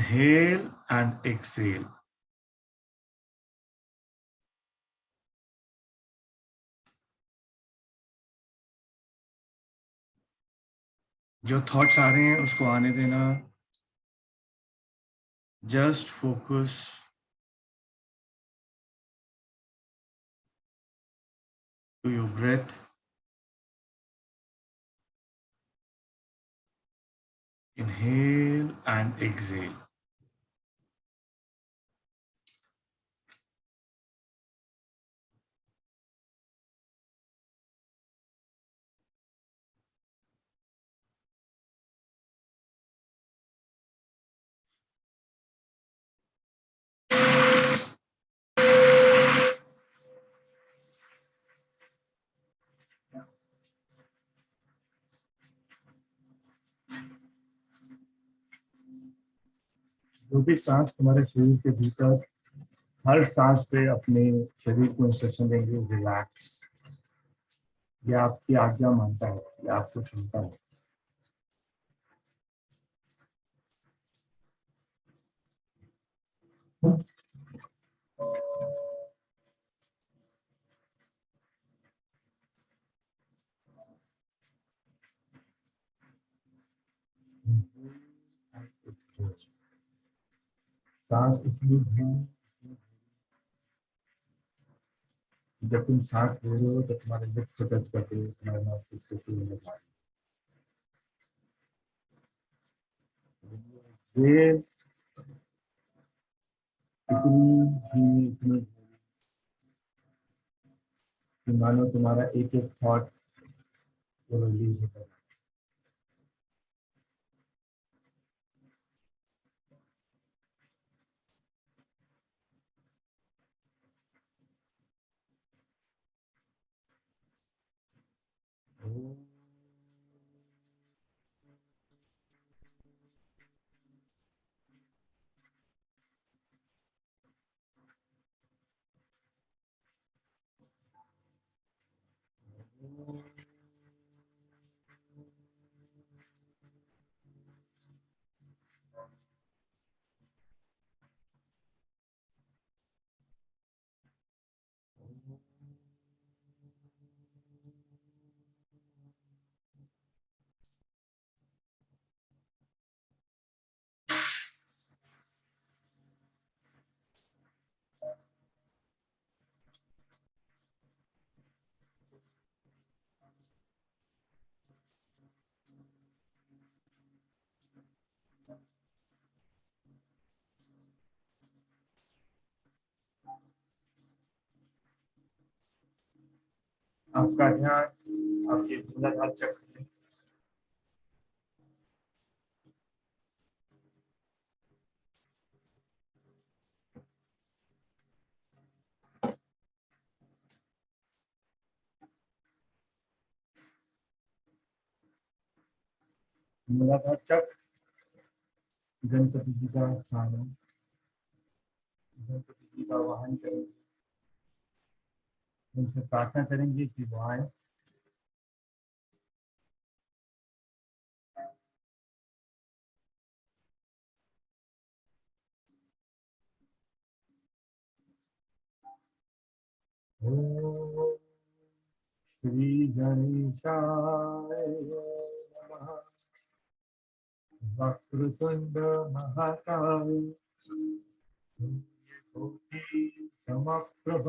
Inhale and exhale. जो thoughts आ रहे हैं उसको आने देना. Just focus to your breath. Inhale and exhale. जो भी सांस तुम्हारे शरीर के भीतर, हर सांस पे अपने शरीर को इंस्ट्रक्शन देंगे रिलैक्स. ये आपकी आज्ञा मानता है, ये आपको सुनता है. सांस इतनी है, जब तुम सांस ले रहे हो तो तुम्हारे लिप्स को टच करते हो, तुम्हारे माउथ से फील होता है. ये इतनी कि मानो तुम्हारा एक एक थॉट वो रिलीज होता है. आपका ध्यान आपके मूलाधार चक्र में. मूलाधार चक्र गणपति जी का स्थान है. गणपति जी का वाहन करेंगे, उनसे प्रार्थना करेंगे कि वो आए. ओम श्री गणेशाय नमः. वक्रतुंड महाकाय सूर्यकोटि समप्रभ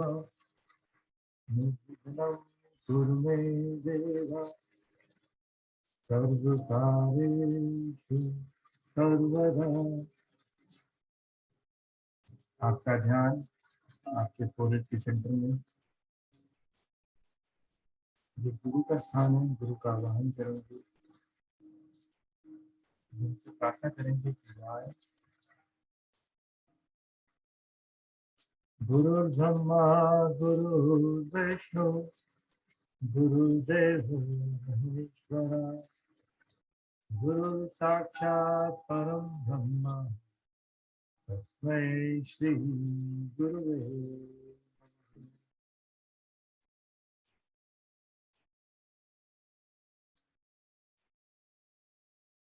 निर्विघ्नं कुरु मे देव सर्वकार्येषु सर्वदा. आपका ध्यान आपके फोrehead के सेंटर में, ये गुरु का स्थान है. गुरु का आवाहन करेंगे, उनसे प्रार्थना करेंगे कि आए. गुरु ब्रह्मा गुरु विष्णु गुरुदेव महेश्वरा गुरु साक्षात परम ब्रह्म तस्मै श्री गुरुवे.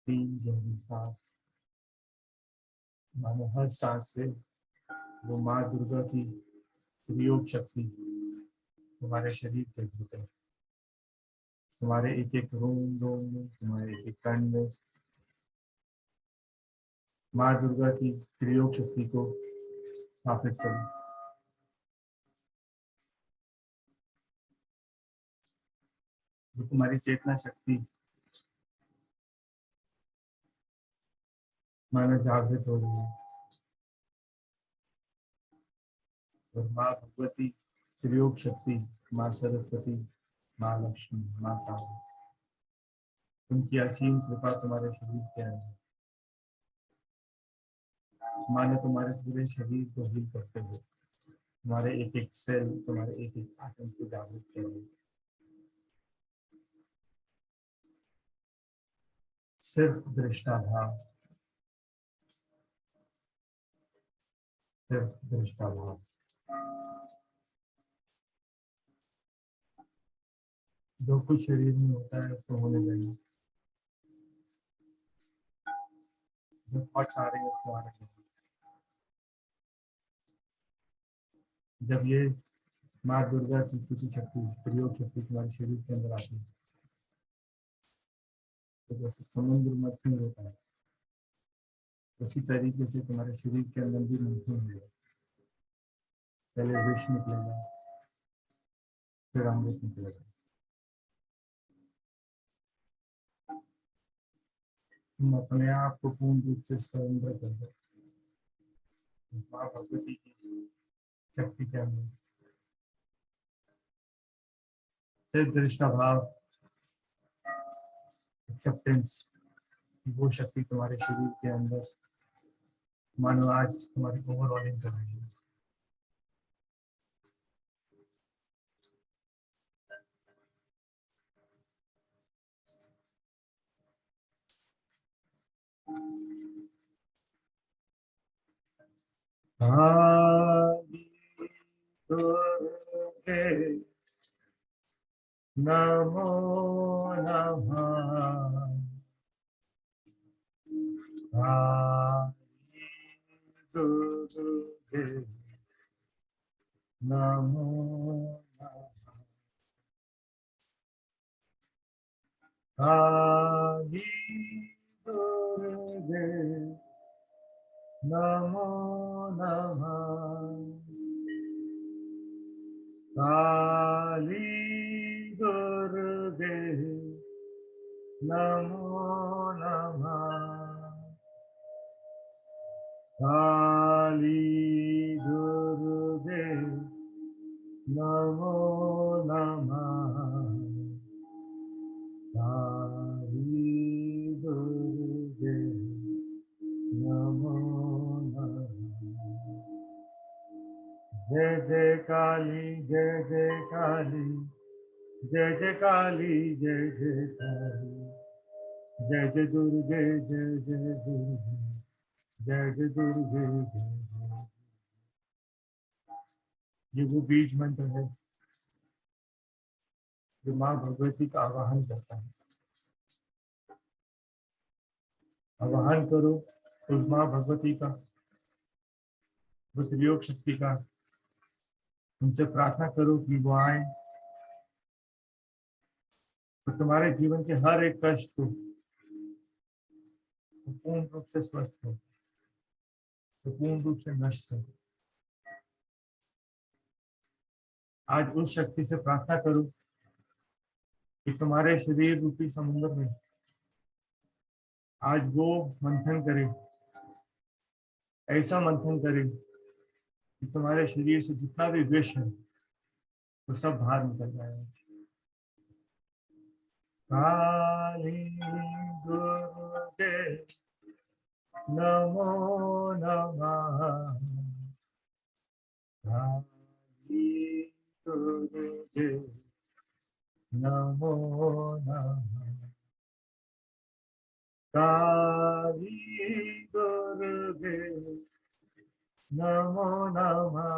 तीन गहरी सांस मानो हर सांस से वो माँ दुर्गा की प्रयोग शक्ति तुम्हारे शरीर के भीतर, तुम्हारे एक एक रोम रोम में, तुम्हारे एक एक कण में माँ दुर्गा की प्रयोग शक्ति को स्थापित करो। वो तुम्हारी चेतना शक्ति मानो जागृत हो रही है और माँ भगवती प्रयोग शक्ति, माँ सरस्वती, माँ लक्ष्मी, माँ काली, उनकी असीम कृपा तुम्हारे शरीर के अंदर मानो तुम्हारे पूरे शरीर को हील करते हुए, तुम्हारे एक एक सेल, तुम्हारे एक एक आटम को जागृत करो। सिर्फ दृष्टाभाव, सिर्फ दृष्टाभाव। जो कुछ शरीर में होता है उसको होने देना, जो थॉट्स आ रहे हैं उसको आने देना। जब ये माँ दुर्गा की किसी शक्ति, प्रयोग शक्ति तुम्हारे शरीर के अंदर आती है तो जैसे समुद्र मंथन होता है उसी तरीके से तुम्हारे शरीर के अंदर भी मंथन होगा। पहले विष निकलेगा, फिर अमृत निकलेगा। तुम अपने आप को पूर्ण रूप से सरेंडर कर दो माँ भगवती की शक्ति के अंदर। सिर्फ दृष्टा भाव, एक्सेप्टेंस, वो शक्ति तुम्हारे शरीर के अंदर मानो आज तुम्हारी ओवरऑलिंग कर रही है। आदि दुर्गे नमो नमः। आदि दुर्गे नमो नमः। आदि दुर्गे नमो नमः। काली दुर्गे नमो नमः। काली दुर्गे नमो नमः। काली दुर्गे नमो नमः। जय जय काली, जय जय काली, जय जय काली, जय जय काली, जय जय दुर्गे, जय जय दुर्गे, जय जय दुर्गे, जय जय। ये वो बीज मंत्र है जो माँ भगवती का आवाहन करता है। आवाहन करो उस माँ भगवती का, उस योग शक्ति का। उनसे प्रार्थना करो कि वो आए तो तुम्हारे जीवन के हर एक कष्ट को पूर्ण रूप से स्वस्थ हो, पूर्ण रूप से नष्ट हो। आज उस शक्ति से प्रार्थना करो कि तुम्हारे शरीर रूपी समुद्र में आज वो मंथन करे, ऐसा मंथन करे कि तुम्हारे शरीर से जितना भी विष है वो सब बाहर निकल जाएगा। काली दुर्गे नमो नमः। काली दुर्गे नमो नमः। काली दुर्गे नमो नमः।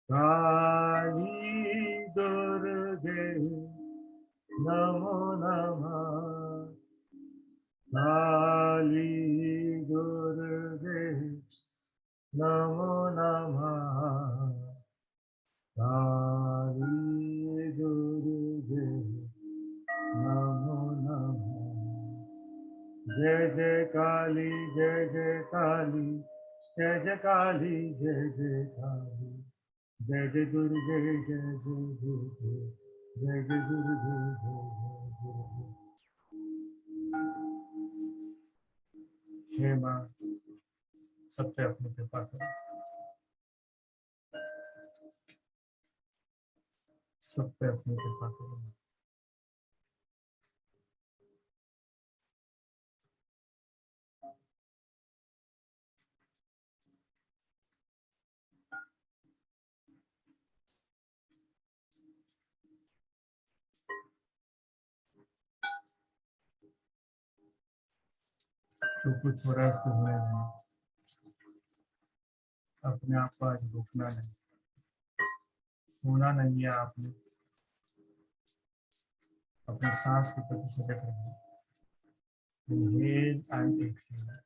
काली दुर्गे नमो नमः। काली दुर्गे नमो नमः काली दुर्गे नमो नमः। जय जय काली जय जय काली जय जय काली जय जय काली जय जय दुर्गे जय जय दुर्गे जय जय दुर्गे जय जय दुर्गे। हे माँ सब पे अपनी कृपा करो, सब पे अपनी कृपा करो। जो कुछ हो रहा है उसको होने देना, अपने आप को आज रोकना नहीं, सोना नहीं है आपने, अपने सांस के प्रति सजग रहना। Inhale and exhale.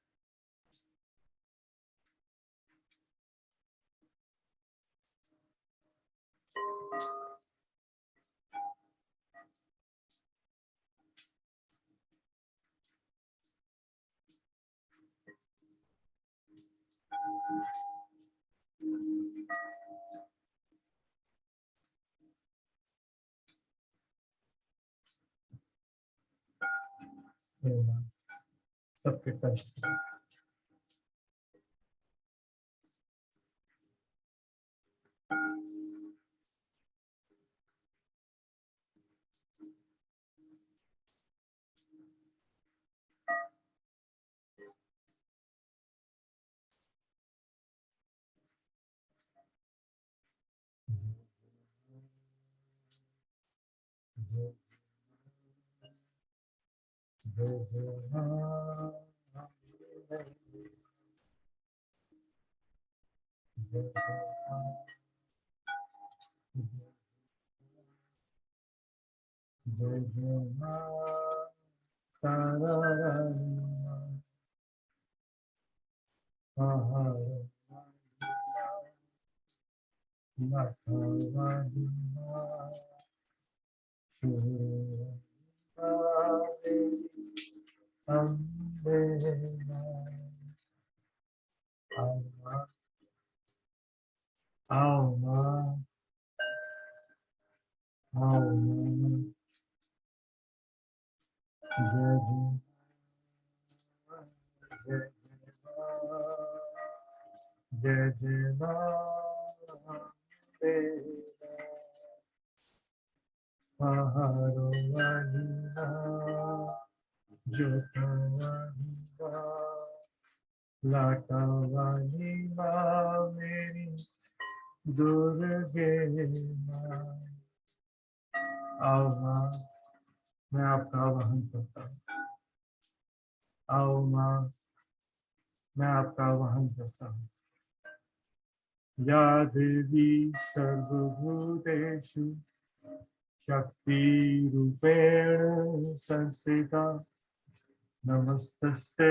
सबके कष्ट जय जय माँ तारा रानी माँ वाली माँ अम्बे माँ आओ माँ आओ माँ आओ माँ। जय जय जय जय जय माँ पहाड़ों वाली माँ जोता वाली माँ लाटा वाली माँ मेरी दुर्गे माँ। आओ माँ मैं आपका आवाहन करता हूँ, आओ माँ मैं आपका आवाहन करता हूँ। या देवी सर्वभूतेषु शक्तिरूपेण संस्थिता नमस्तस्यै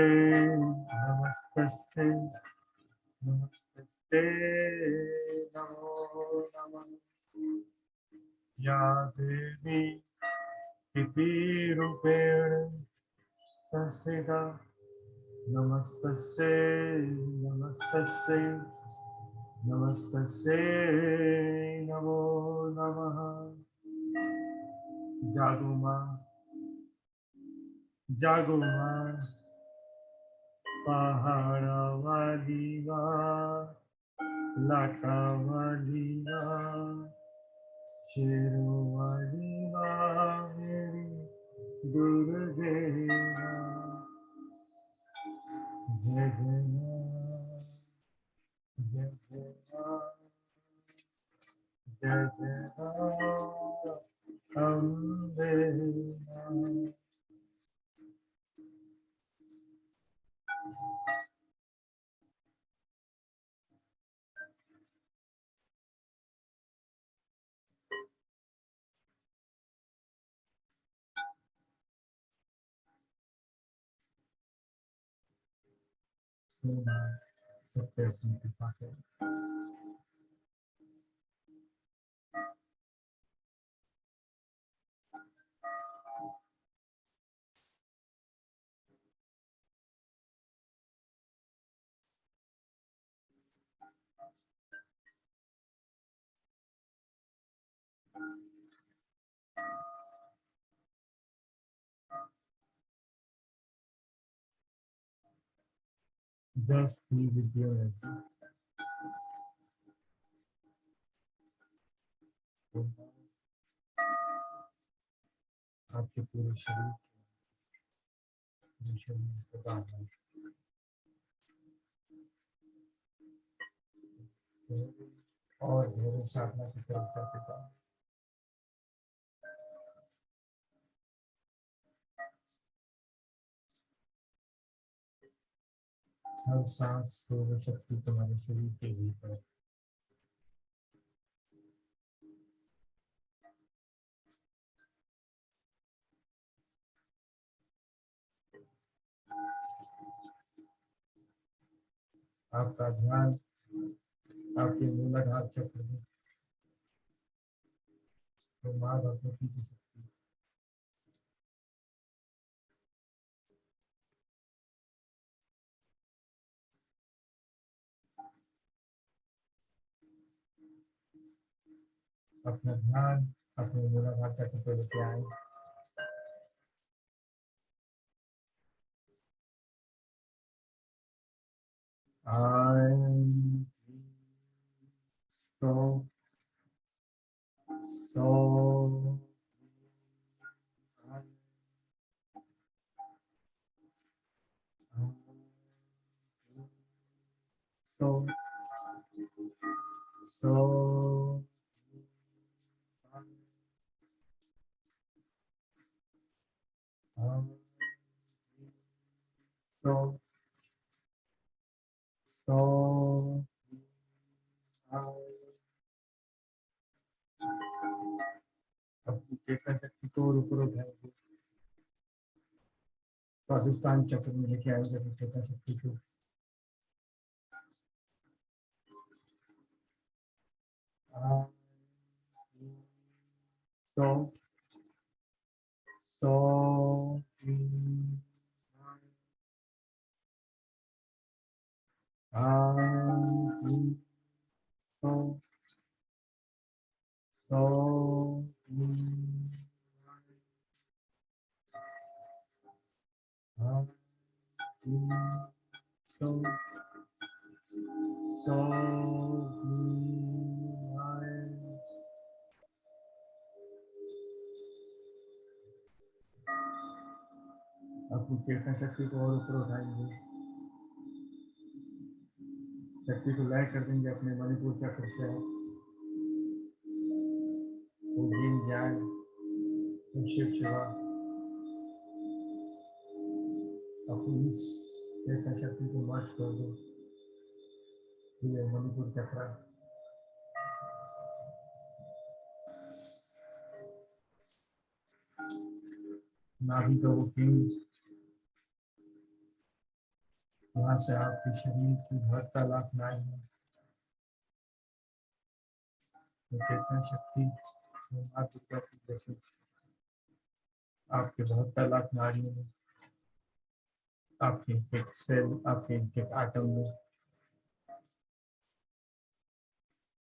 नमस्तस्यै नमस्तस्यै नमो नमः। या देवी इतिरूपेण संस्थिता नमस्तस्यै नमस्तस्यै नमस्तस्यै नमो नमः। जागो माँ जागो माँ पहाड़ा वाली माँ लाटा वाली माँ शेरों वाली माँ मेरी दुर्गे माँ। जय जय माँ जय जय माँ जय जय माँ अम्बे माँ। सब पे अपनी कृपा करें। Just be with your energy. आपके पूरे शरीर को डालना और धीरे साधना की तरफ करते जाओ। हर सांस सूर्य शक्ति तुम्हारे शरीर के भीतर आपका ध्यान आपके मूलाधार चक्र में तो माँ भगवती की शक्ति अपना ध्यान अपने मूलाधार चक्र पर लेके आए। So, so, so, so, so, so, अपनी चेतना शक्ति को ऊपर उठाएंगे। स्वादिष्टान चक्र में लेके आएंगे अपनी चेतना शक्ति को। So, so, so, so, so, so, अपनी चेतना शक्ति को और ऊपर उठाएंगे। शक्ति को लय कर देंगे अपने मणिपुर चक्र से। दिन ज्ञान शिव सेवा अपनी इस चेतना शक्ति को मर्ज कर दो। ये मणिपुर चक्र नाभि का वो केंद्र, वहां से आपके शरीर की 72 लाख नाड़ी है। तो चेतना शक्ति माँ दुर्गा की जैसे आपके 72 लाख नाड़ियों में, आपके एक सेल, आपके एक आटम में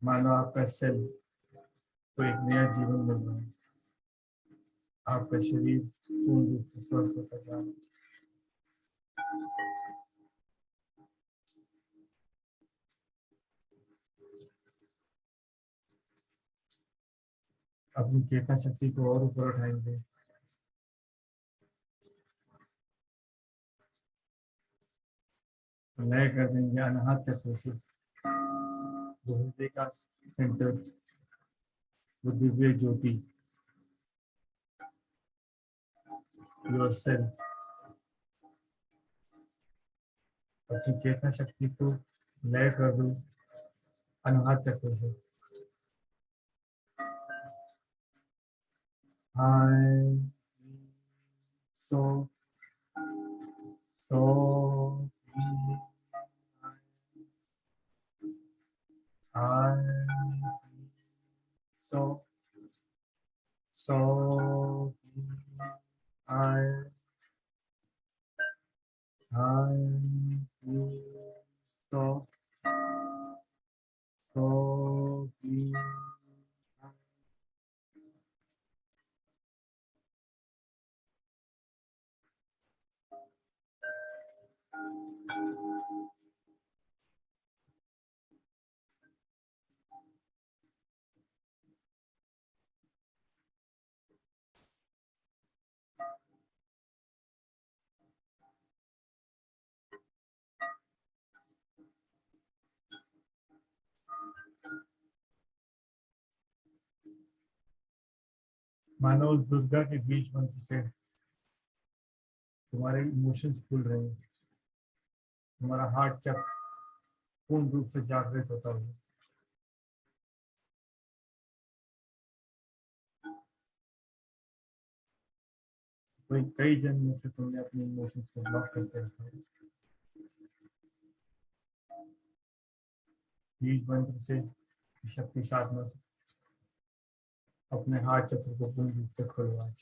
मानो आपका सेल को एक नया जीवन मिल रहा है। आपका शरीर पूर्ण रूप से स्वस्थ होता जा रहा है। अपनी चेतना शक्ति को और ऊपर उठाएंगे। लय कर देंगे अनाहत चक्र से, वो हृदय का सेंटर, वो दिव्य ज्योति, योर सेल। अपनी चेतना शक्ति को लय कर दो अनाहत चक्र से। हाय सो सो सो आई आई यू सो सो मानो उस दुर्गा के बीच मंत्र से तुम्हारे इमोशंस खुल रहे हैं, तुम्हारा हार्ट चक्र पूर्ण रूप से जागृत होता है। कोई कई जन्मों से तुमने अपने इमोशंस को ब्लॉक करके रखा है। बीज मंत्र से शक्ति साधना से अपने हार्ट चक्र को पूर्ण रूप से खुलवाए।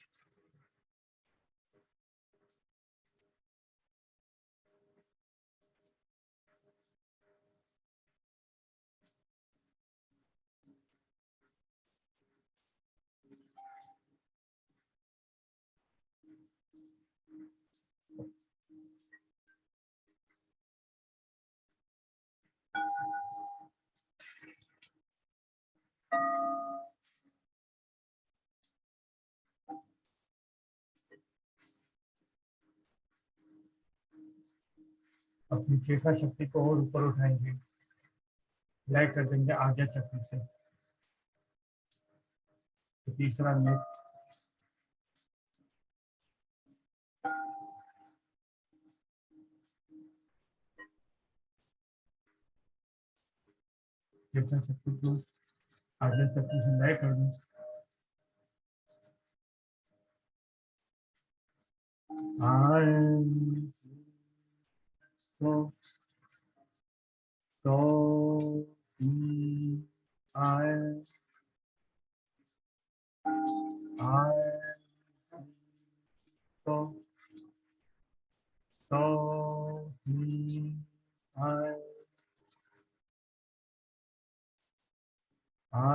अपनी चेतना शक्ति को और ऊपर उठाएंगे, लय कर देंगे आज्ञा चक्र से। तो तीसरा नेत्र चेतना शक्ति को आज्ञा चक्र से लय कर दें। I so so I I so so I I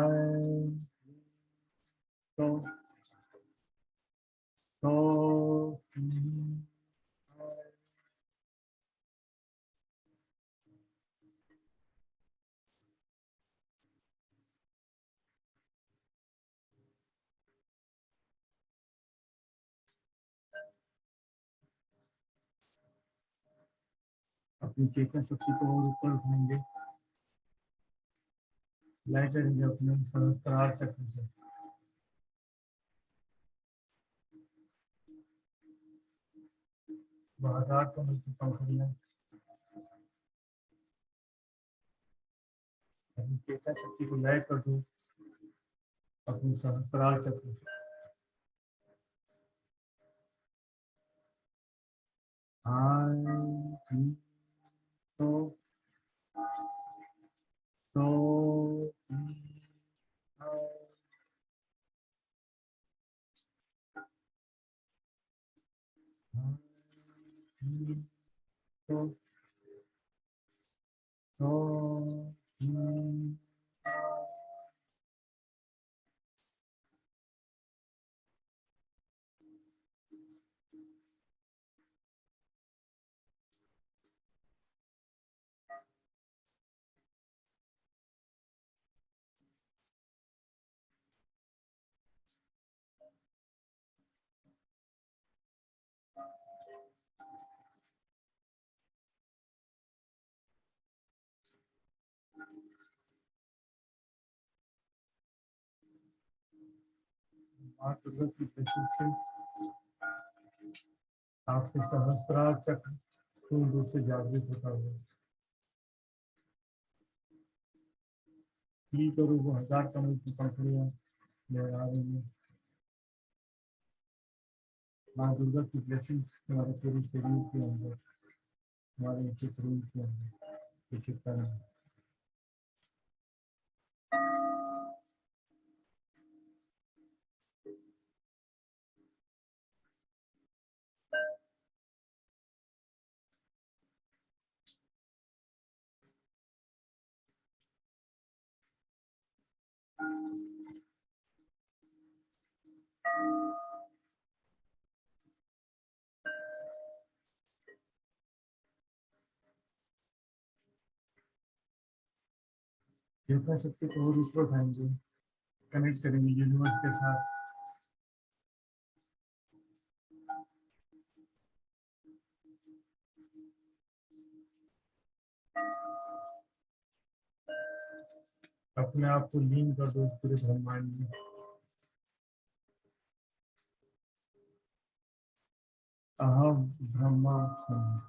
so so अपनी चेतना शक्ति को और ऊपर उठाएंगे, लय करेंगे अपने सहस्त्रार चक्र से। बाजार को मिल चुका हूँ, अपनी चेतना शक्ति को लय कर दो अपनी सहस्त्रार चक्र से। I so so so so माँ दुर्गा की प्रसिद्ध से आपके सहस्त्रार चक्र पूर्ण रूप से जागृत होता हुआ फील करो, वो हजार कमल की पंखुड़ियां लहरा रही हैं। माँ दुर्गा की ब्लेसिंग तुम्हारे पूरे शरीर के अंदर, तुम्हारे चित्र के अंदर छिपता है। चेतना शक्ति को और ऊपर उठाएंगे, कनेक्ट करेंगे यूनिवर्स के साथ। अपने आप को लीन कर दो पूरे ब्रह्मांड में। अहम ब्रह्मास्मि,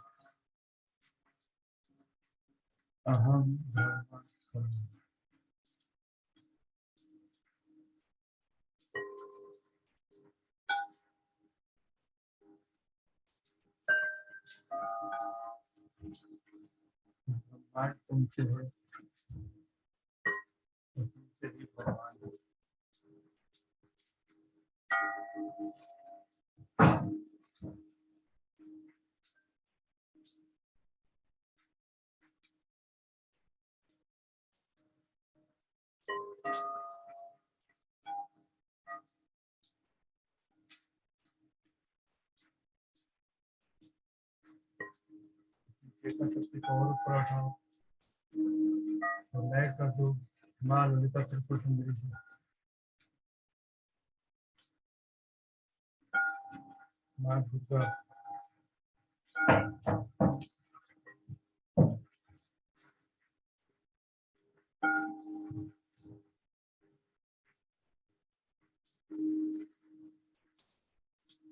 अहम ब्रह्मास्मि। ब्रह्मांड तुमसे है, तुमसे भी ब्रह्मांड है। चेतना शक्ति को और ऊपर उठाओ और लय कर दो माँ ललिता त्रिपुर सुंदरी से। माँ दुर्गा,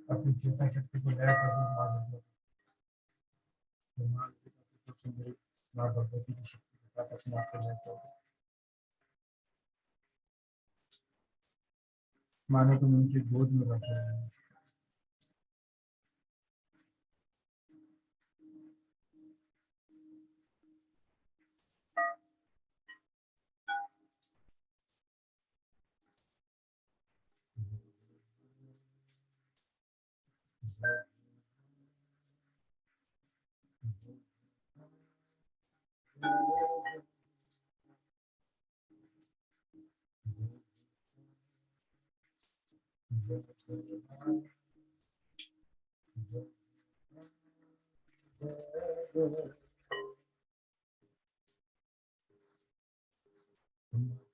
अपनी चेतना शक्ति को लय कर दो माँ दुर्गा, माँ ललिता त्रिपुर सुंदरी, माँ भगवती की शक्ति के साथ अपने आप को लय कर दो। मानो तुम उनकी गोद में बैठे हो।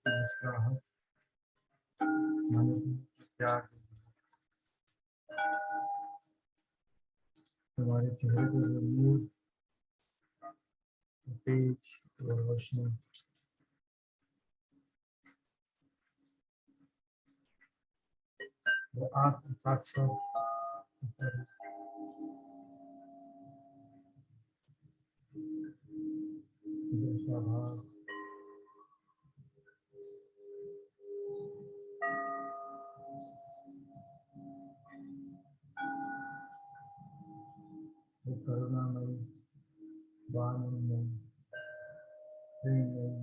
मुस्कुराहट, मानो तुम प्यार, तुम्हारे चेहरे पर वो नूर, तेज और रोशनी, वो आत्म साक्षात दूसरा भाव, वो करुणामयी, वाणमयी, प्रेममयी,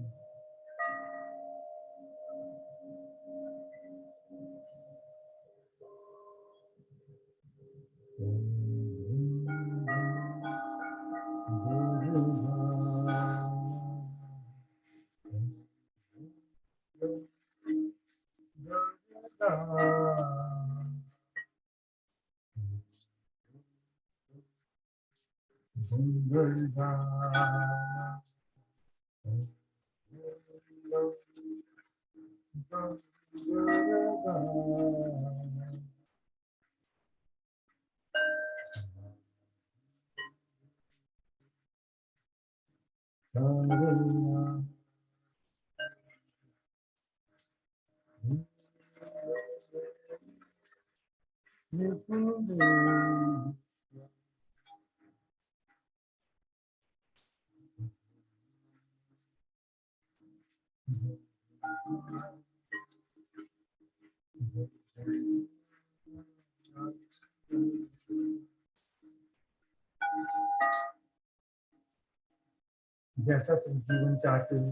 जैसा तुम जीवन चाहते हो,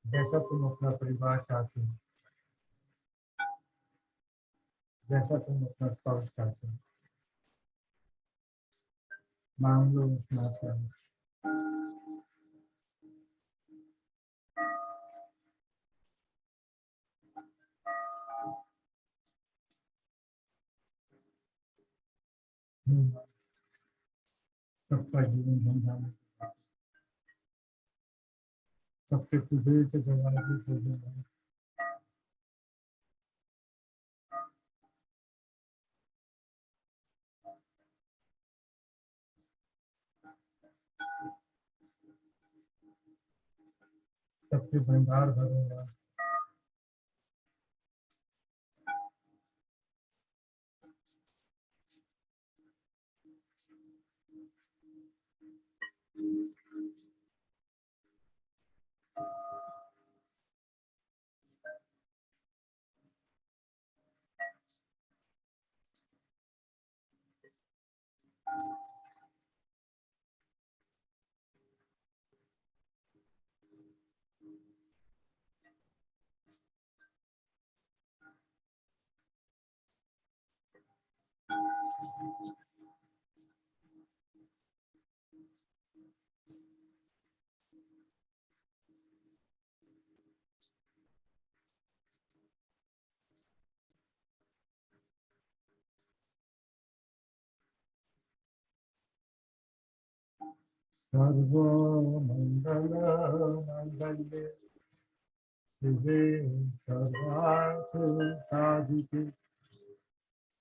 जैसा तुम अपना परिवार चाहते हो, जैसा तुम अपना स्पाउस चाहते हो, मांग लो अपना स्पाउस। सबका जीवन धूमधाम, सबके तुझे से जवाब खोजना, सबके भंडार भरूंगा। सर्व मंगल मंगल्ये शिवे सर्वार्थ साधिके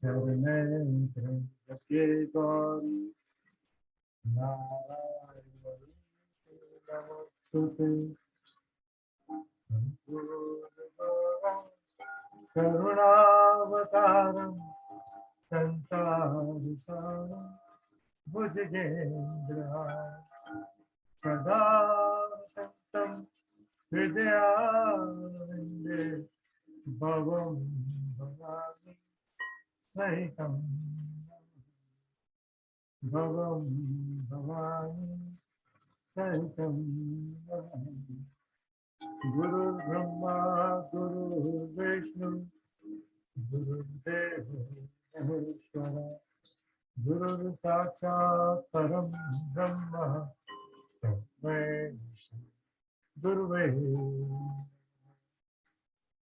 शरणे त्र्यंबके गौरी नारायणी नमोस्तुते। करुणावतारं संसारसारं भुजगेन्द्रहारं सदा सत्तं हृदयारविन्दे भवं भवामि सहितं भवं भवामि सहितं। गुरुर्ब्रह्मा गुरुर्विष्णु गुरुर्देवो महेश्वरा गुरुर्साक्षात् परं ब्रह्म तस्मै श्री गुरुवे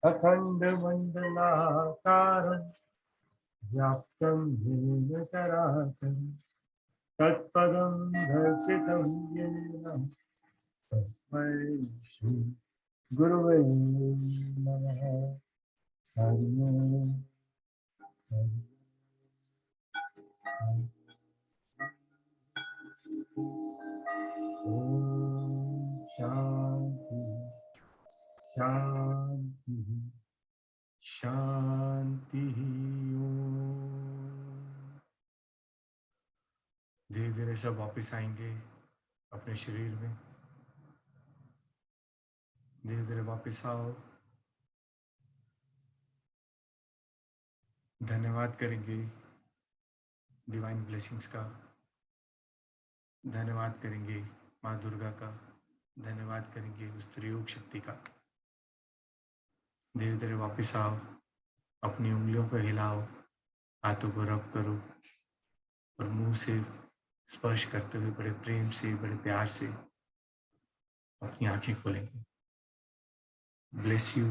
अखण्डमण्डलाकारं व्याप्तं येन चराचरं तत्पदं दर्शितं येन तस्मै श्री गुरुवे नमः। हरि ओम। ओम शांति शांति शांति। धीरे धीरे सब वापस आएंगे अपने शरीर में। धीरे धीरे वापस आओ। धन्यवाद करेंगे डिवाइन ब्लेसिंग्स का, धन्यवाद करेंगे माँ दुर्गा का, धन्यवाद करेंगे उस त्रियोग शक्ति का। धीरे धीरे वापस आओ, अपनी उंगलियों को हिलाओ, हाथों को रब करो और मुंह से स्पर्श करते हुए बड़े प्रेम से, बड़े प्यार से अपनी आंखें खोलेंगे। Bless you.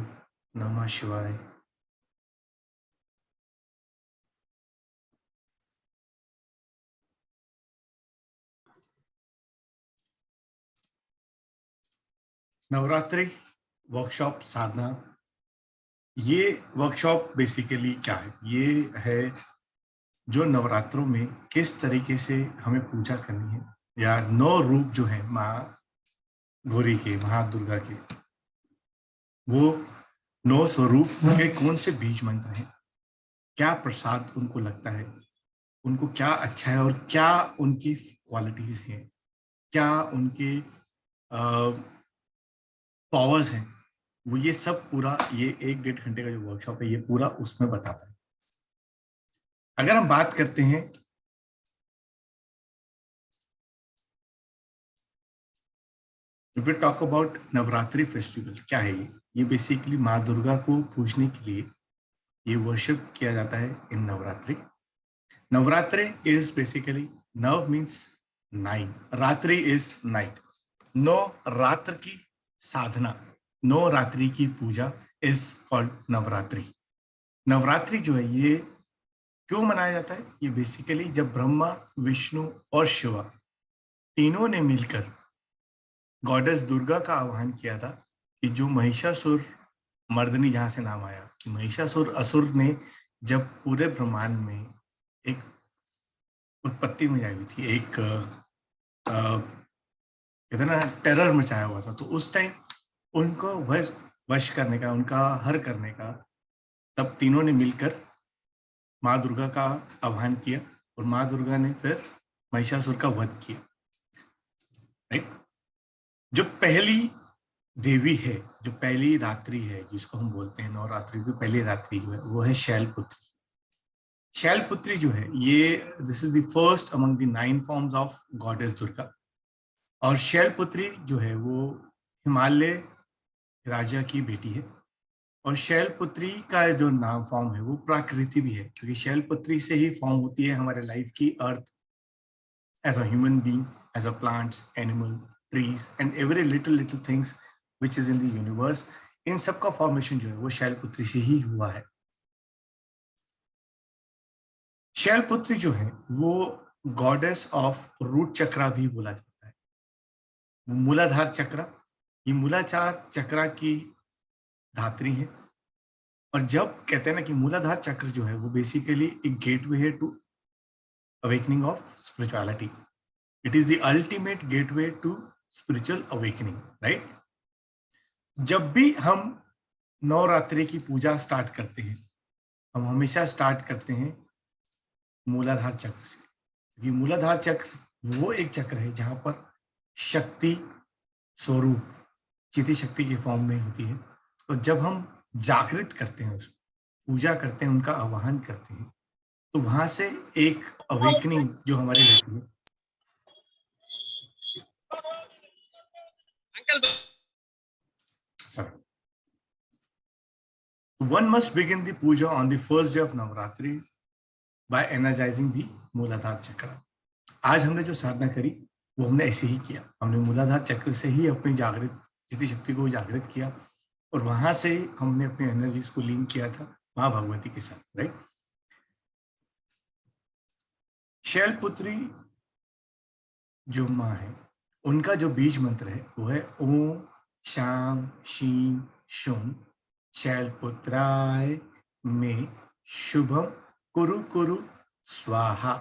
नमः शिवाय। नवरात्रि वर्कशॉप साधना, ये वर्कशॉप बेसिकली क्या है? ये है जो नवरात्रों में किस तरीके से हमें पूजा करनी है, या 9 रूप जो है माँ गौरी के, महादुर्गा के, वो 9 स्वरूप के कौन से बीज मंत्र हैं, क्या प्रसाद उनको लगता है, उनको क्या अच्छा है और क्या उनकी क्वालिटीज हैं, क्या उनके पावर्स हैं, वो ये सब पूरा ये 1-1.5 घंटे का जो वर्कशॉप है ये पूरा उसमें बताता है। अगर हम बात करते हैं if we talk about Navratri festival, क्या है ये बेसिकली माँ दुर्गा को पूजने के लिए ये वर्शिप किया जाता है इन नवरात्रि। नवरात्रि इज बेसिकली, नव मीन्स 9, रात्रि इज नाइट, 9 रात्र की साधना, 9 रात्रि की पूजा इज कॉल्ड नवरात्रि। नवरात्रि जो है ये क्यों मनाया जाता है? ये बेसिकली जब ब्रह्मा, विष्णु और शिवा तीनों ने मिलकर गॉडेस दुर्गा का आह्वान किया था कि जो महिषासुर मर्दनी, जहां से नाम आया कि महिषासुर असुर ने जब पूरे ब्रह्मांड में एक उत्पत्ति में आई हुई थी, एक कहते ना टेरर मचाया हुआ था, तो उस टाइम उनको वश करने का, उनका हर करने का, तब तीनों ने मिलकर माँ दुर्गा का आह्वान किया और माँ दुर्गा ने फिर महिषासुर का वध किया। राइट। जो पहली देवी है, जो पहली रात्रि है, जिसको हम बोलते हैं नवरात्रि की पहली रात्रि जो है, वो है शैलपुत्री। शैलपुत्री जो है ये, this is the first among the 9 forms of goddess Durga. और शैलपुत्री जो है वो हिमालय राजा की बेटी है। और शैलपुत्री का जो नाम फॉर्म है वो प्राकृति भी है, क्योंकि शैलपुत्री से ही फॉर्म होती है हमारे लाइफ की earth, as a human being, as a plants, animal, trees and every little things which is in the universe. इन सब का फॉर्मेशन जो है वो शैलपुत्री से ही हुआ है। शैलपुत्री जो है वो गॉडेस ऑफ रूट चक्रा भी बोला जाता है। मूलाधार चक्र, ये मूलाधार चक्र की धात्री है। और जब कहते हैं ना कि मूलाधार चक्र जो है वो बेसिकली एक गेटवे है to awakening of spirituality. It is the ultimate gateway to spiritual awakening, right. जब भी हम नवरात्रि की पूजा स्टार्ट करते हैं, हम हमेशा स्टार्ट करते हैं मूलाधार चक्र से, क्योंकि मूलाधार चक्र वो एक चक्र है जहां पर शक्ति स्वरूप चिति शक्ति के फॉर्म में होती है। और जब हम जागृत करते हैं, उसको पूजा करते हैं, उनका आवाहन करते हैं, तो वहां से एक अवेकनिंग जो हमारी रहती है। Sorry. One must begin the puja on the first day of Navratri by energizing the मूलाधार चक्र। आज हमने जो साधना करी वो हमने ऐसे ही किया, हमने मूलाधार चक्र से ही अपनी जागृत चिति शक्ति को जागृत किया और वहां से हमने अपनी एनर्जीज को लिंक किया था माँ भगवती के साथ, राइट। शैलपुत्री जो माँ है, उनका जो बीज मंत्र है वो है ओम शाम शीम शुम शैलपुत्राय में शुभम कुरु कुरु स्वाहा।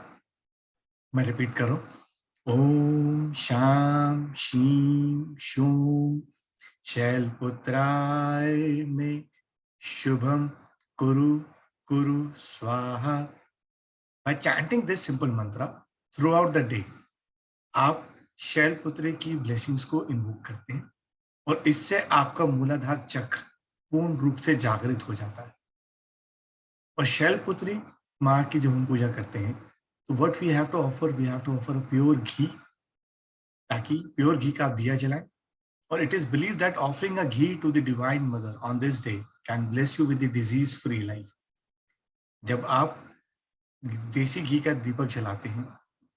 मैं रिपीट करूं, ओम शाम शीम शुम शैलपुत्राय में शुभम कुरु कुरु स्वाहा। By chanting this simple mantra throughout the day, आप शैलपुत्री की ब्लेसिंग्स को इन्वोक करते हैं और इससे आपका मूलाधार चक्र पूर्ण रूप से जागृत हो जाता है। और शैलपुत्री माँ की जब हम पूजा करते हैं तो what we have to offer, we have to offer a pure ghee, ताकि प्योर घी का दिया जलाएं। और it is believe that offering a ghee to the divine mother on this day can bless you with the disease free life. जब आप देसी घी का दीपक जलाते हैं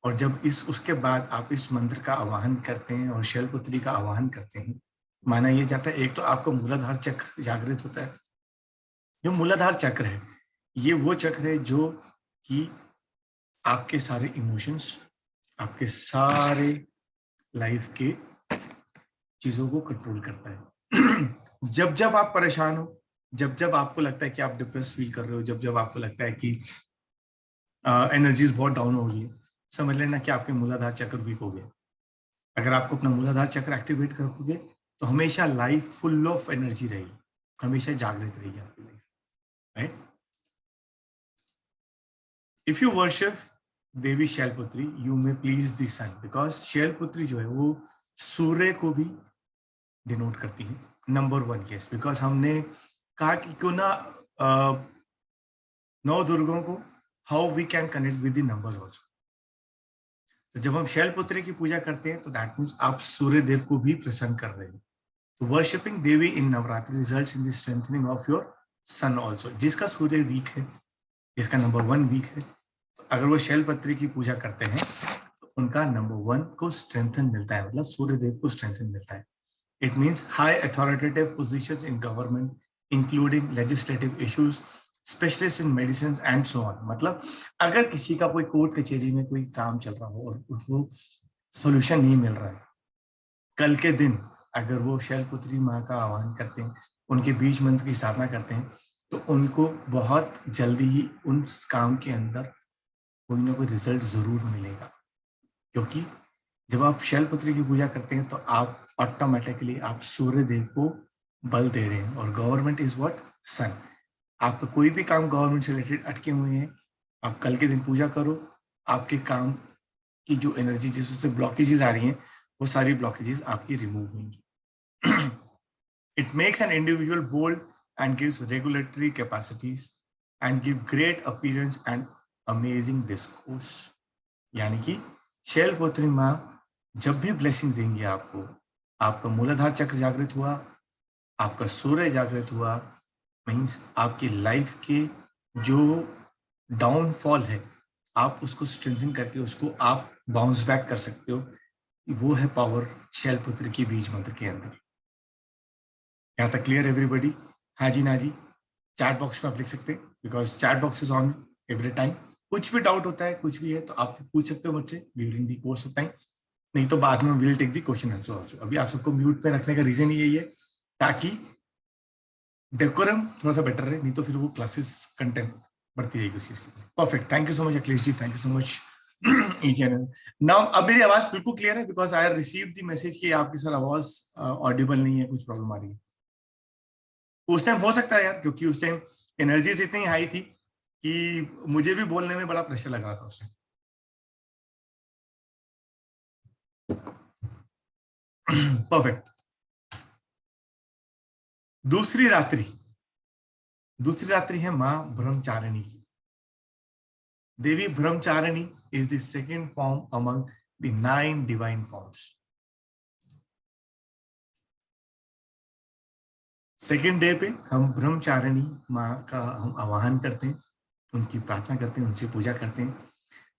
और जब उसके बाद आप इस मंत्र का आवाहन करते हैं और शैलपुत्री का आवाहन करते हैं, माना यह जाता है एक तो आपका मूलाधार चक्र जागृत होता है। जो मूलाधार चक्र है ये वो चक्र है जो कि आपके सारे इमोशंस, आपके सारे लाइफ के चीजों को कंट्रोल करता है। जब जब आप परेशान हो, जब जब आपको लगता है कि आप डिप्रेस फील कर रहे हो, जब जब आपको लगता है कि एनर्जीज बहुत डाउन हो गई, समझ लेना कि आपके मूलाधार चक्र वीक हो गया। अगर आपको अपना मूलाधार चक्र एक्टिवेट कर रखोगे तो हमेशा लाइफ फुल ऑफ एनर्जी रहेगी, हमेशा जागृत रहेगी आपकी life, right. If you worship Devi Shailputri you may please the sun, because Shailputri जो है वो सूर्य को भी डिनोट करती है। नंबर 1, यस, बिकॉज हमने कहा कि क्यों ना नौ दुर्गों को how we can connect with the numbers also. तो जब हम शैलपुत्री की पूजा करते हैं तो दैट मीन्स आप सूर्य देव को भी प्रसन्न कर रहे हैं। तो worshipping Devi in Navratri results in the strengthening of your son also. जिसका सूर्य वीक है, जिसका नंबर 1 वीक है, तो अगर वो शैलपुत्री की पूजा करते हैं तो उनका नंबर 1 को स्ट्रेंथन मिलता है, मतलब सूर्य देव को स्ट्रेंथन मिलता है। It means high authoritative positions in government, including legislative issues, specialists in medicines and so on. मतलब अगर किसी का कोई कोर्ट कचहरी में कोई काम चल रहा हो और उसको सोल्यूशन नहीं मिल रहा है, कल के दिन अगर वो शैलपुत्री माँ का आह्वान करते हैं, उनके बीज मंत्र की साधना करते हैं, तो उनको बहुत जल्दी ही उन काम के अंदर कोई ना कोई रिजल्ट जरूर मिलेगा। क्योंकि जब आप शैलपुत्री की पूजा करते हैं तो आप ऑटोमेटिकली आप सूर्य देव को बल दे रहे हैं, और गवर्नमेंट इज व्हाट, सन। आपका कोई भी काम गवर्नमेंट से रिलेटेड अटके हुए हैं, आप कल के दिन पूजा करो, आपके काम की जो एनर्जी जिससे ब्लॉकेजेस आ रही हैं, वो सारी ब्लॉकेजेस आपकी रिमूव होंगी। It makes an individual bold and gives regulatory capacities and give great appearance and amazing discourse। यानी कि शैलपुत्री माँ जब भी ब्लेसिंग देंगे आपको, आपका मूलाधार चक्र जागृत हुआ, आपका सूर्य जागृत हुआ, मीन्स आपकी लाइफ के जो डाउनफॉल है आप उसको स्ट्रेंथन करके उसको आप बाउंस बैक कर सकते हो। वो है पावर शैलपुत्री की बीज मंत्र के अंदर। यहाँ तक क्लियर एवरीबडी? हाँ जी ना जी, चैट बॉक्स में आप लिख सकते हैं, because chat box is on every time. कुछ भी डाउट होता है, कुछ भी है, तो आप पूछ सकते हो मुझसे during the course of time, नहीं तो बाद में will take the question answer also. अभी आप सबको म्यूट पे रखने का रीजन यही है ताकि डेकोरम थोड़ा सा बेटर रहे, नहीं तो फिर वो क्लासेस कंटेंट बढ़ती रहेगी उस चीज की। Perfect, thank you so much Akhilesh ji, thank you so much E channel. Now अब मेरी आवाज बिल्कुल क्लियर है, because I receive the message कि आपकी सर आवाज ऑडिबल नहीं है, कुछ प्रॉब्लम आ रही है। उस टाइम हो सकता है यार, क्योंकि उस टाइम एनर्जीज इतनी हाई थी कि मुझे भी बोलने में बड़ा प्रेशर लग रहा था उस टाइम। परफेक्ट। दूसरी रात्रि, दूसरी रात्रि है मां ब्रह्मचारिणी की। Devi Brahmacharini is the second form among the 9 divine forms. Second day पे हम ब्रह्मचारिणी माँ का हम आवाहन करते हैं, उनकी प्रार्थना करते हैं, उनसे पूजा करते हैं।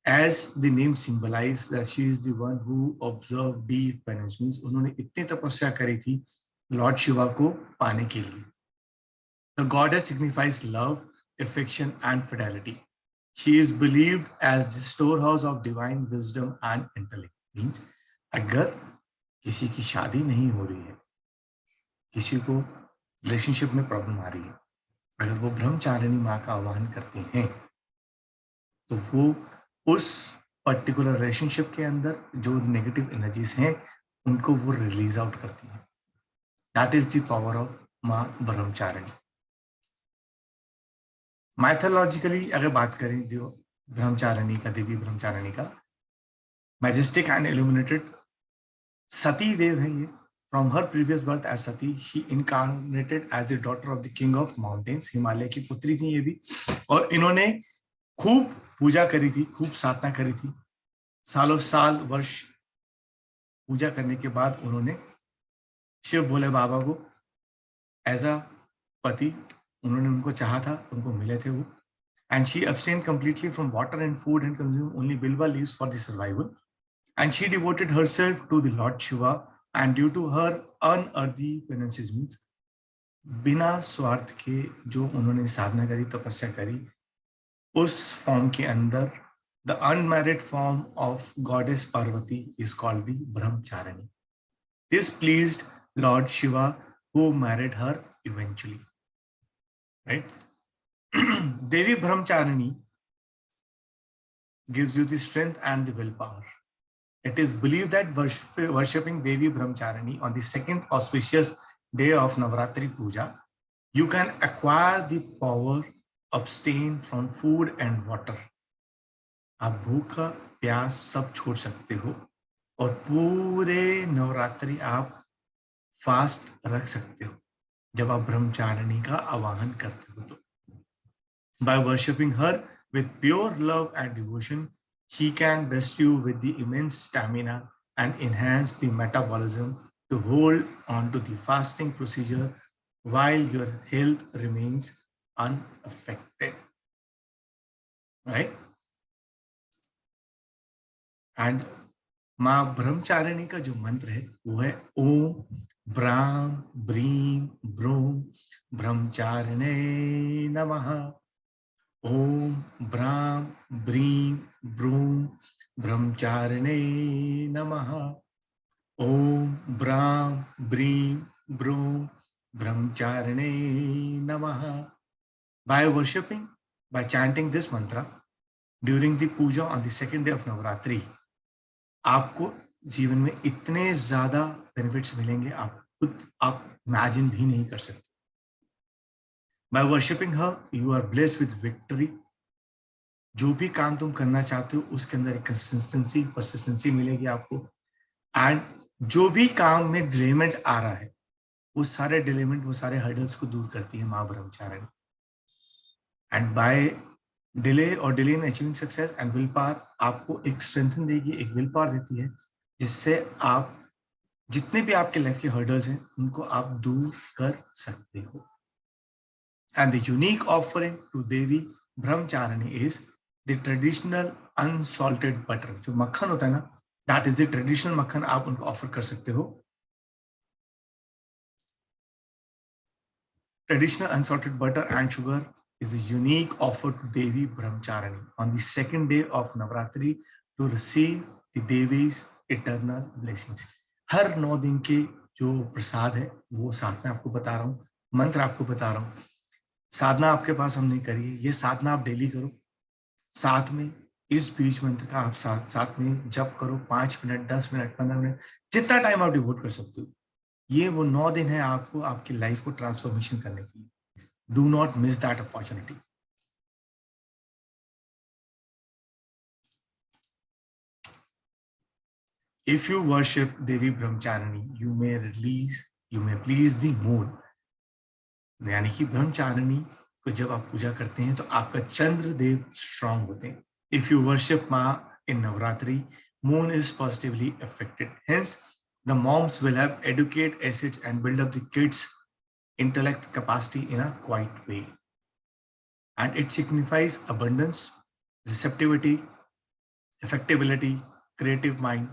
As the name symbolizes that she is the one who observed deep penance, means उन्होंने इतनी तपस्या करी थी लॉर्ड शिवा को पाने के लिए। The goddess signifies love, affection and fidelity. She is believed as the storehouse of divine wisdom and intellect. Means अगर किसी की शादी नहीं हो रही है, किसी को रिलेशनशिप में प्रॉब्लम आ रही है, अगर वो ब्रह्मचारिणी माँ का आह्वान करते हैं तो वो उस पर्टिकुलर रिलेशनशिप के अंदर जो नेगेटिव एनर्जीज हैं उनको वो रिलीज आउट करती है। That is the power of माँ ब्रह्मचारिणी। मैथोलॉजिकली अगर बात करें जो ब्रह्मचारिणी का, देवी ब्रह्मचारिणी का मैजेस्टिक एंड इल्यूमिनेटेड सती देव है ये। From her previous birth as Sati she incarnated as the daughter of the king of mountains. Himalaya की पुत्री थी ये भी, और इन्होंने खूब पूजा करी थी, खूब साधना करी थी। सालों साल वर्ष पूजा करने के बाद उन्होंने शिव भोले बाबा को एज अ पति, उन्होंने उनको चाहा था, उनको मिले थे वो। And she abstained completely from water and food and consumed only bilva leaves for the survival. And she devoted herself to the Lord Shiva, and due to her unearthly penances, means बिना स्वार्थ के जो उन्होंने साधना करी, तपस्या करी, उस form के अंदर the unmarried form of goddess Parvati is called the Brahmcharini. This pleased Lord Shiva, who married her eventually. Right? Devi Brahmcharini gives you the strength and the willpower. It is believed that worshipping Devi Brahmcharini on the second auspicious day of Navratri Puja, you can acquire the power, abstain from food and water. आप भूखा प्यास सब छोड़ सकते हो और पूरे नवरात्रि आप फास्ट रख सकते हो जब आप ब्रह्मचारिणी का आवाहन करते हो तो। By worshipping her with pure love and devotion, she can bless you with the immense stamina and enhance the metabolism to hold on to the fasting procedure while your health remains unaffected. Right? And माँ ब्रह्मचारिणी का जो मंत्र है वो है ओम Bram brim broom ब्रह्मचारिणे नमः। ओम Bram brim broom ब्रह्मचारिणे नमः। ओम Bram brim broom ब्रह्मचारिणे नमः. By worshipping, by chanting this mantra during the puja on the second day of Navratri, आपको जीवन में इतने ज्यादा बेनिफिट्स मिलेंगे, आप इमेजिन भी नहीं कर सकते. By worshipping her, you are blessed with victory. जो भी काम तुम करना चाहते हो उसके अंदर एक कंसिस्टेंसी, परसिस्टेंसी मिलेगी आपको. एंड जो भी काम में डिलेमेंट आ रहा है, वो सारे डिलेमेंट, वो सारे हर्डल्स को दूर करती है माँ ब्रह्मचारिणी. एंड बाय डिले और delay in achieving success and will power, आपको एक स्ट्रेंथन देगी, एक विल पावर देती है, जिससे आप जितने भी आपके लाइफ के हर्डल्स हैं उनको आप दूर कर सकते हो. And the unique offering to Devi Brahmacharini is the traditional unsalted butter. जो मक्खन होता है ना, दैट इज द ट्रेडिशनल मक्खन, आप उनको ऑफर कर सकते हो. Traditional unsalted butter and sugar is a unique offer to Devi Brahmcharini on the second day of Navratri to receive the Devi's eternal blessings. हर 9 दिन के जो प्रसाद है वो साथ में आपको बता रहा हूँ, मंत्र आपको बता रहा हूँ. साधना आपके पास हमने करी है, ये साधना आप डेली करो. साथ में इस बीज मंत्र का आप साथ में जप करो, 5 मिनट, 10 मिनट, 15 मिनट, जितना टाइम आप डिवोट कर सकते हो. ये वो 9 दिन है आपको आपकी लाइफ को ट्रांसफॉर्मेशन करने के लिए. Do not miss that opportunity. If you worship Devi Brahmcharini, you may please the moon. यानी कि ब्रह्मचारिणी को जब आप पूजा करते हैं तो आपका चंद्र देव स्ट्रांग होते हैं. If you worship Ma in Navratri, moon is positively affected. Hence, the moms will have educate assets and build up the kids' intellect capacity in a quiet way. And it signifies abundance, receptivity, effectability, creative mind,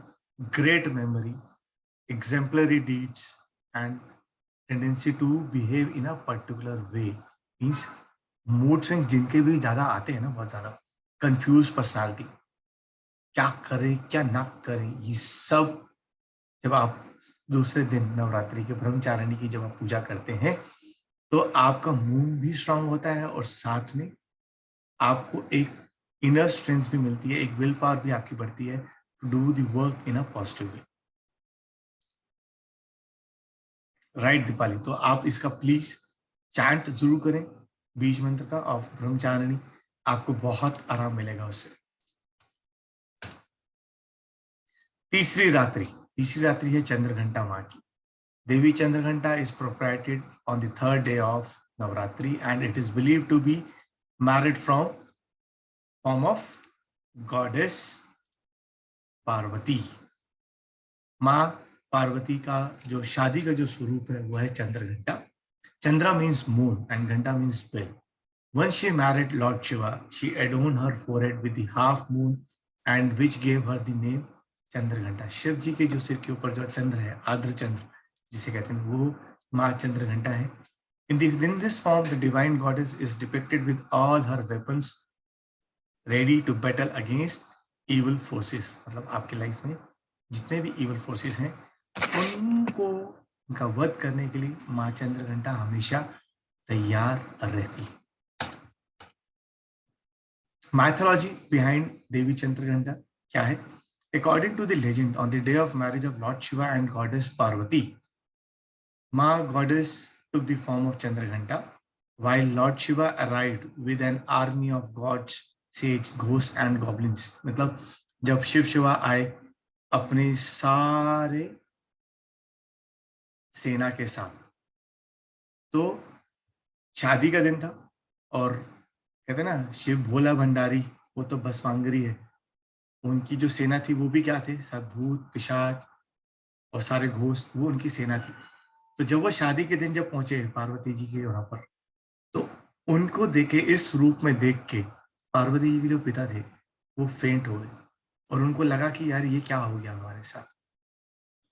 great memory, exemplary deeds, and tendency to behave in a particular way. Means mood swings जिनके भी ज्यादा आते हैं ना, बहुत ज्यादा confused personality, क्या करें क्या ना करें, ये सब जब आप दूसरे दिन नवरात्रि के ब्रह्मचारिणी की जब आप पूजा करते हैं तो आपका मूड भी स्ट्रांग होता है और साथ में आपको एक इनर स्ट्रेंथ भी मिलती है, एक विल पावर भी आपकी बढ़ती है to do the work in a positive way. Right Deepali, तो आप इसका प्लीज चैंट जरूर करें बीज मंत्र का ऑफ ब्रह्मचारिणी, आपको बहुत आराम मिलेगा उससे. तीसरी रात्रि है चंद्रघंटा माँ की. देवी Chandraghanta is propagated on the third day of Navratri and it is believed to be married from form of goddess Parvati. माँ पार्वती का जो शादी का जो स्वरूप है वो है Chandraghanta. Chandra means moon and Ghanta means bell. Once she married Lord Shiva, she adorned her forehead with the half moon and which gave her the name Chandraghanta. Shiv जी के जो सिर के ऊपर जो चंद्र है, आद्र चंद्र जिसे कहते हैं, वो माँ चंद्रघंटा है. In this form, the divine goddess is depicted with all her weapons ready to battle against evil forces. मतलब आपके लाइफ में जितने भी evil forces हैं उनका वध करने के लिए माँ चंद्रघंटा हमेशा तैयार रहती है. Mythology behind देवी चंद्रघंटा क्या है? According to the legend, on the day of marriage of Lord Shiva and goddess Parvati, Ma goddess took the form of Chandraghanta, while Lord Shiva arrived with an army of gods, sage, ghosts and goblins. मतलब जब शिव शिवा आए अपने सारे सेना के साथ, तो शादी का दिन था और कहते ना शिव भोला भंडारी, वो तो भस्मांगरी है. उनकी जो सेना थी वो भी क्या थे? सब भूत पिशाच और सारे घोस्ट, वो उनकी सेना थी. तो जब वो शादी के दिन जब पहुंचे पार्वती जी के वहां पर, तो उनको देखे, इस रूप में देख के पार्वती जी के जो पिता थे वो फेंट हो गए और उनको लगा कि यार ये क्या हो गया हमारे साथ.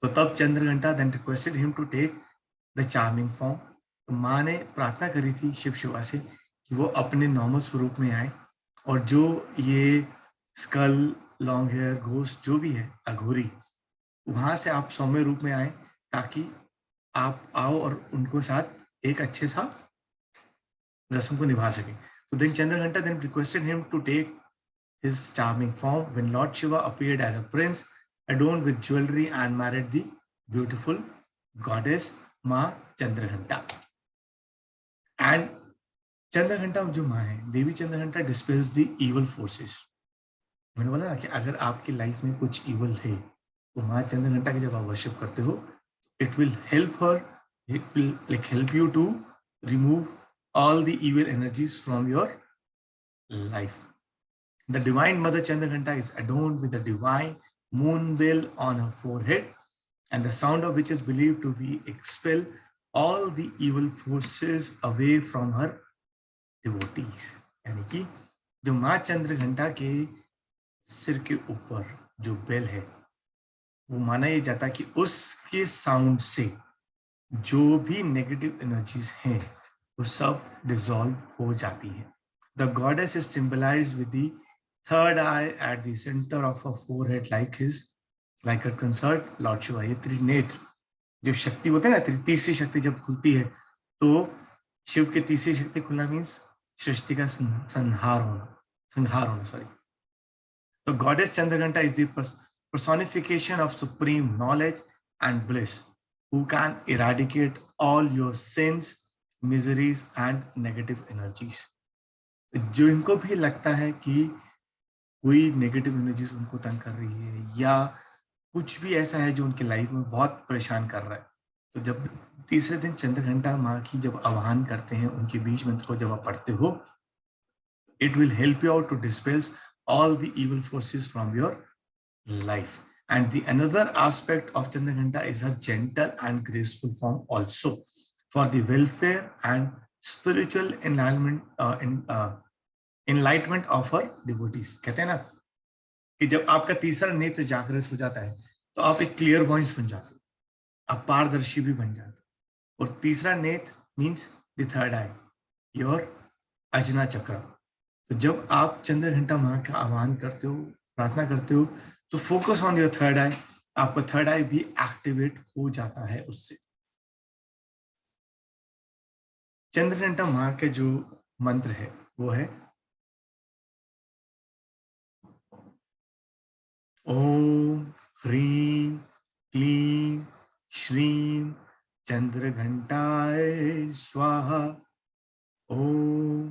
तो तब Chandraghanta then requested him to take the charming form. तो माँ ने प्रार्थना करी थी शिव शिवा से कि वो अपने नॉर्मल स्वरूप में आए और जो ये स्कल, लॉन्ग हेयर, घोस्ट जो भी है, अघोरी, वहां से आप सौम्य रूप में आए ताकि आप आओ और उनको साथ एक अच्छे सा रस्म को निभा सके. So then Chandraghanta then requested him to take his charming form when Lord Shiva appeared as a prince adorned with jewelry and married the beautiful goddess Ma Chandraghanta. And Chandraghanta जो माँ है, देवी Chandraghanta dispels the evil forces. मैंने बोला ना कि अगर आपकी life में कुछ evil है, तो माँ चंद्रघंटा की जब आप वर्शिप करते हो, it will help her, it will like help you to remove all the evil energies from your life. The divine mother Chandraghanta is adorned with a divine moon veil on her forehead, and the sound of which is believed to be expel all the evil forces away from her devotees. यानी कि जो माँ चंद्रघंटा के सिर के ऊपर जो bell है, वो माना ये जाता है कि उसके साउंड से जो भी नेगेटिव एनर्जीज हैं वो सब डिसॉल्व हो जाती है. The goddess is symbolized with the third eye at the centre of a forehead like a concert lord Shiva. ये त्रिनेत्र जो शक्ति होता है ना, तीसरी शक्ति जब खुलती है तो शिव की तीसरी शक्ति खुलना मीन्स सृष्टि का संहार होना सॉरी. तो goddess Chandraghanta is the personification of supreme knowledge and bliss who can eradicate all your sins, miseries and negative energies. जो इनको भी लगता है कि कोई नेगेटिव एनर्जीज उनको तंग कर रही है या कुछ भी ऐसा है जो उनके लाइफ में बहुत परेशान कर रहा है, तो जब तीसरे दिन चंद्रघंटा माँ की जब आह्वान करते हैं, उनके बीज मंत्र को जब आप पढ़ते हो, it will help you out to dispel all the evil forces from your life. And the another aspect of Chandraghanta is her gentle and graceful form also for the welfare and spiritual enlightenment of her devotees. कहते हैं ना कि जब आपका तीसरा नेत्र जागृत हो जाता है तो आप एक क्लियर वॉइस बन जाते हो, आप पारदर्शी भी बन जाते हो. और तीसरा नेत्र means the third I, your Ajna चक्र. तो जब आप चंद्रघंटा माँ का आह्वान करते हो, प्रार्थना करते हो, तो फोकस ऑन योर थर्ड आई, आपका थर्ड आई भी एक्टिवेट हो जाता है उससे. चंद्रघंटा माँ के जो मंत्र है वो है ओम ह्रीं क्लीं श्रीं चंद्रघंटाय स्वाहा. ओम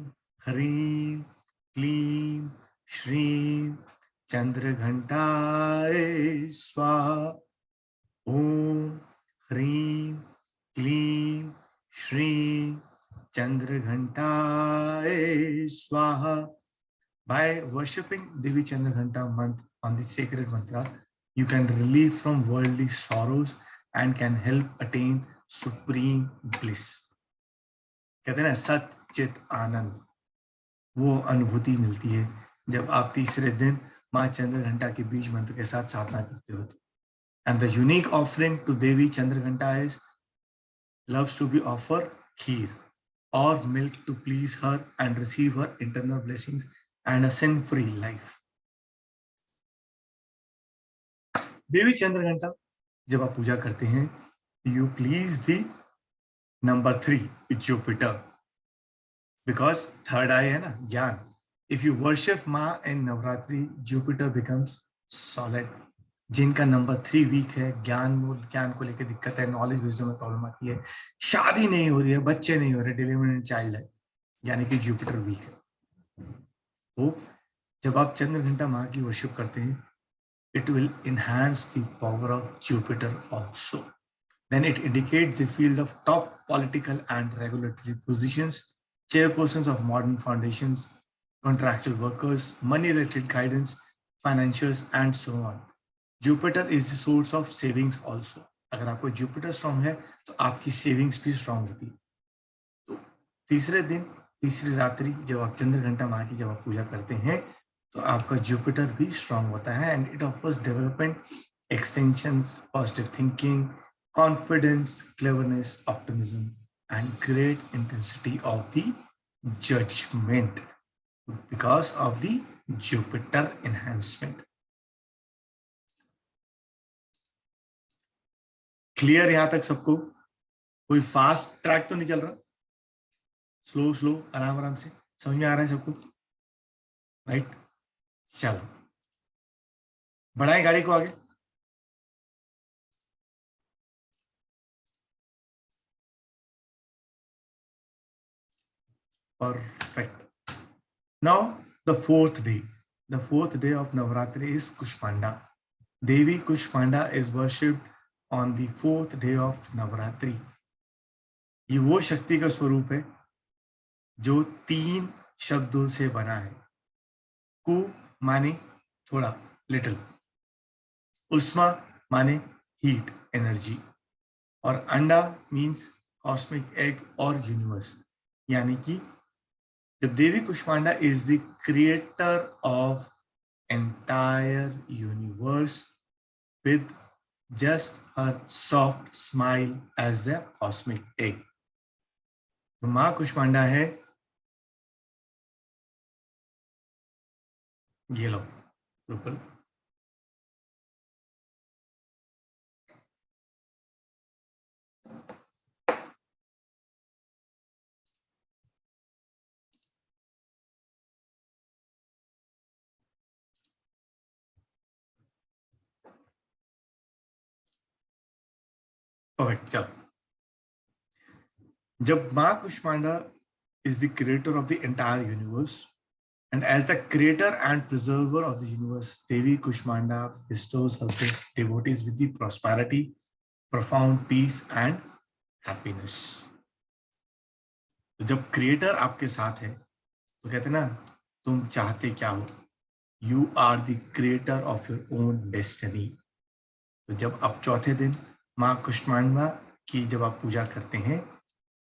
ह्रीं क्लीं श्रीं चंद्रघंटाय स्वाहा. ओम ह्रीं क्लीं श्रीं चंद्रघंटाय स्वाहा. By worshipping Devi Chandraghanta month on the sacred mantra, you can relieve from worldly sorrows and can help attain supreme bliss. कहते हैं ना सत चित आनंद, वो अनुभूति मिलती है जब आप तीसरे दिन माँ चंद्रघंटा के बीज मंत्र के साथ साधना करते हो. And the unique offering to Devi Chandraghanta is loves to be offered kheer or milk to please her and receive her internal blessings and a sin-free life. देवी चंद्रघंटा जब आप पूजा करते हैं, you please the number 3 Jupiter, because third eye है ना ज्ञान. If you worship माँ in Navratri, Jupiter becomes solid. जिनका number 3 week है, ज्ञान को लेकर दिक्कत है, नॉलेज विजडम में प्रॉब्लम आती है, शादी नहीं हो रही है, बच्चे नहीं हो रहे, डिलीवरी चाइल्ड है, यानी कि जुपिटर वीक है. तो जब आप चंद्रघंटा माँ की वर्शिप करते हैं, it will enhance the power of Jupiter also. Then it indicates the field of top political and regulatory positions, chairpersons of modern foundations, contractual workers, money-related guidance, financiers, and so on. Jupiter is the source of savings also. अगर आपको Jupiter strong है, तो आपकी savings भी strong होती है. तो तीसरे दिन, तीसरी रात्रि जब आप चंद्रघंटा माँ की जब आप पूजा करते हैं, तो आपका जुपिटर भी स्ट्रांग होता है. And it offers development, extensions, positive thinking, confidence, cleverness, optimism and great intensity of the judgement because of the Jupiter enhancement. Clear यहां तक सबको? कोई फास्ट ट्रैक तो नहीं चल रहा? स्लो स्लो, आराम आराम से समझ में आ रहा है सबको? राइट, चलो बढ़ाएं गाड़ी को आगे। Perfect. Now the fourth day, the fourth day of Navratri is Kushmanda. Devi Kushmanda is worshipped on the fourth day of Navratri. ये वो शक्ति का स्वरूप है जो 3 शब्दों से बना है। कु माने थोड़ा, लिटिल। उष्मा माने हीट, एनर्जी। और अंडा मीन्स कॉस्मिक एग और यूनिवर्स। यानी कि जब Devi Kushmanda is the creator of entire universe with just her soft smile as the cosmic egg. तो मां कुष्मांडा है, ये लो रूपल। परफेक्ट, चलो। जब मां Kushmanda is the creator of the entire universe, and as the creator and preserver of the universe, Devi Kushmanda bestows her devotees with the prosperity, profound peace and happiness. तो जब creator आपके साथ है तो कहते ना, तुम चाहते क्या हो, you are the creator of your own destiny. तो जब आप चौथे दिन माँ कुष्मांडा की जब आप पूजा करते हैं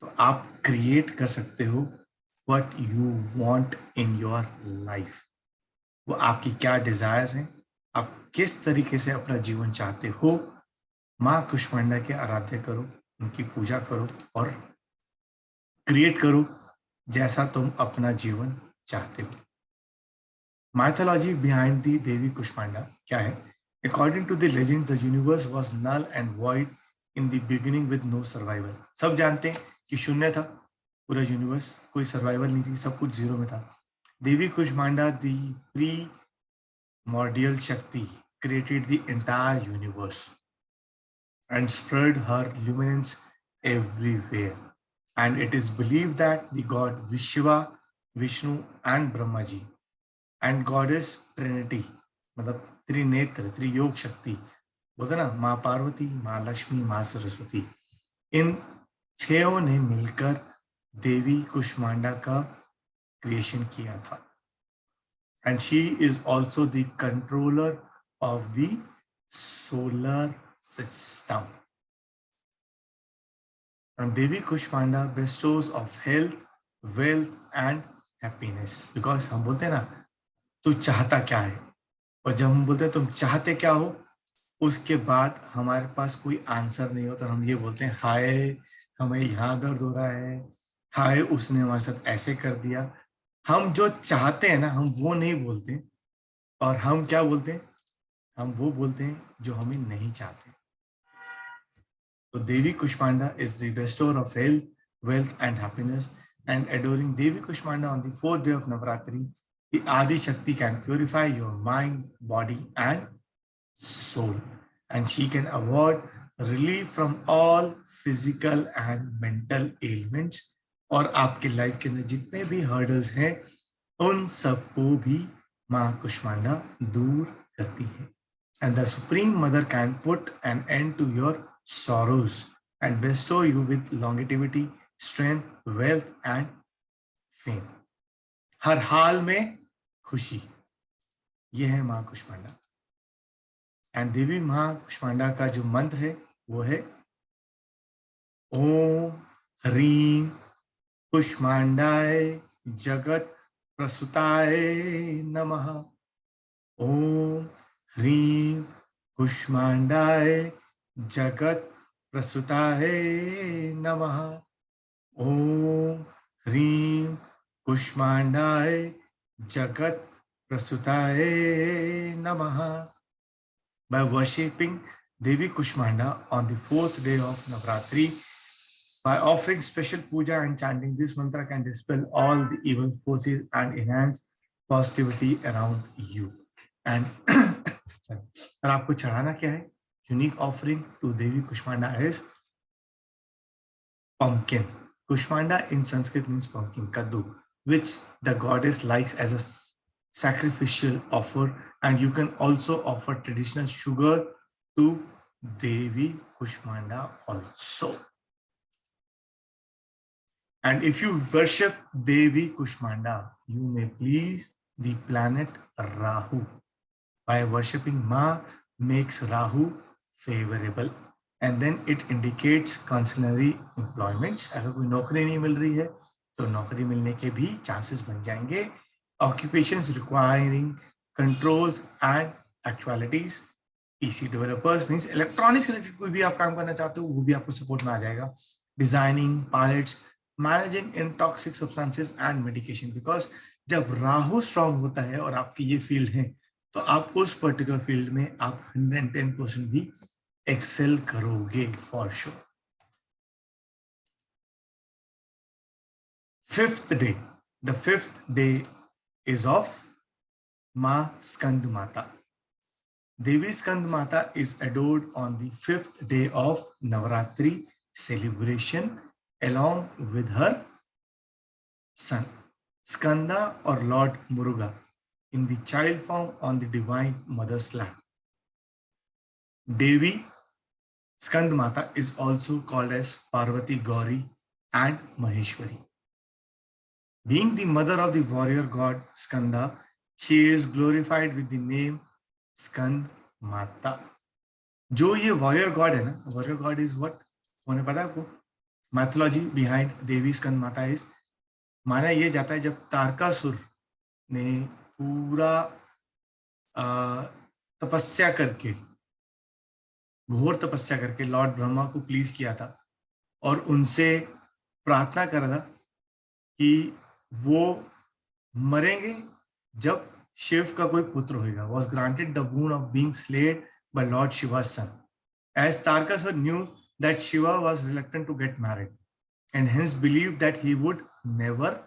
तो आप क्रिएट कर सकते हो what you want in your life. वो आपकी क्या डिजायर्स हैं, आप किस तरीके से अपना जीवन चाहते हो, माँ कुष्मांडा के आराध्य करो, उनकी पूजा करो और क्रिएट करो जैसा तुम अपना जीवन चाहते हो। माइथोलॉजी बिहाइंड द देवी कुष्मांडा क्या है? According to the legend, the universe was null and void in the beginning with no survival. सब जानते हैं कि शून्य था पूरा यूनिवर्स, कोई सर्वाइवल नहीं थी, सब कुछ जीरो में था। देवी कुष्मांडा दी primordial शक्ति created the entire universe and spread her luminance everywhere. And it is believed that the god Vishwa, Vishnu and Brahma ji and goddess Trinity, मतलब त्रिनेत्र, त्रियोग शक्ति बोलते ना, माँ पार्वती, माँ लक्ष्मी, माँ सरस्वती, इन 6 ने मिलकर देवी कुष्मांडा का क्रिएशन किया था। And she is also the controller of the solar system. And Devi Kushmanda bestows of health, wealth and happiness. Because हम बोलते हैं ना, तू चाहता क्या है, और जब हम बोलते हैं तुम चाहते क्या हो, उसके बाद हमारे पास कोई आंसर नहीं होता, हम ये बोलते हैं हाय हमें यहाँ दर्द हो रहा है, हाय उसने हमारे साथ ऐसे कर दिया। हम जो चाहते हैं ना, हम वो नहीं बोलते, और हम क्या बोलते हैं, हम वो बोलते हैं जो हमें नहीं चाहते। तो Devi Kushmanda is the bestower of health, wealth and happiness, and adoring Devi Kushmanda on the 4th day of Navratri, the Adi Shakti can purify your mind, body and soul, and she can award relief from all physical and mental ailments. और आपके life के अंदर जितने भी hurdles हैं उन सबको भी माँ कुष्मांडा दूर करती है। And the Supreme Mother can put an end to your sorrows and bestow you with longevity, strength, wealth and fame. हर हाल में खुशी, ये है माँ कुष्मांडा। एंड देवी माँ कुष्मांडा का जो मंत्र है वो है ओम ह्रीं कुष्मांडाय जगत प्रसूताय नमः। ओम ह्रीं कुष्मांडाय जगत प्रसूताय नमः। ओम ह्रीं कुष्मांडाय जगत प्रसूताय नमः। By worshipping Devi Kushmanda on the 4th day of Navratri. By offering special puja and chanting this mantra can dispel all the evil forces and enhance positivity around you. And sorry, और आपको चढ़ाना क्या है? Unique offering to Devi Kushmanda is pumpkin. Kushmanda in Sanskrit means pumpkin, kaddu, which the goddess likes as a sacrificial offer, and you can also offer traditional sugar to Devi Kushmanda also. And if you worship Devi Kushmanda, you may please the planet Rahu. By worshipping Ma makes Rahu favorable, and then it indicates consular employments. अगर कोई नौकरी नहीं मिल रही है तो नौकरी मिलने के भी chances बन जाएंगे. Occupations requiring controls and actualities. PC developers means electronics related कोई भी आप काम करना चाहते हो वो भी आपको support में आ जाएगा. Designing, pilots, managing in toxic substances and medication, because जब राहु स्ट्रांग होता है और आपकी ये फील्ड है तो आप उस पर्टिकुलर फील्ड में आप 110% भी एक्सेल करोगे for sure. Fifth day, the fifth day is of मां स्कंद माता. देवी स्कंद माता is adored on the 5th day of Navaratri celebration along with her son Skanda or Lord Muruga in the child form on the divine mother's lap. Devi Skand Mata is also called as Parvati, Gauri and Maheshwari. Being the mother of the warrior god Skanda, she is glorified with the name Skand Mata. जो ये warrior god है ना, warrior god is what? उन्हें पता है आपको? Mythology behind देवी स्कंद माता is, माना ये जाता है जब तारकासुर ने पूरा तपस्या करके, घोर तपस्या करके लॉर्ड ब्रह्मा को प्लीज किया था और उनसे प्रार्थना करा था कि वो मरेंगे जब शिव का कोई पुत्र होगा. Was granted the boon of being slayed by Lord Shiva's son, as Tarkasur knew that Shiva was reluctant to get married and hence believed that he would never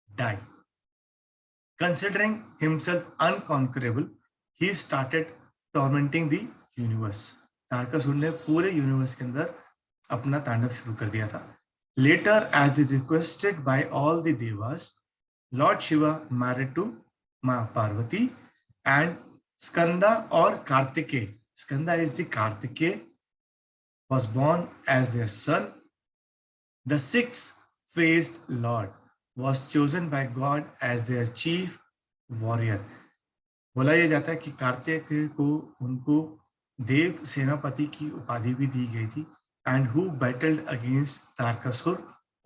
die. Considering himself unconquerable, he started tormenting the universe. Tarakasur ने पूरे universe के अंदर अपना तांडव शुरू कर दिया था. Later, as requested by all the devas, Lord Shiva married to Ma Parvati and Skanda or Kartikeya. Skanda is the Kartikeya, was born as their son. The six-faced Lord was chosen by God as their chief warrior. बोला यह जाता है कि कार्तिकेय को उनको देव सेनापति की उपाधि भी दी गई थी, and who battled against Tarakasur,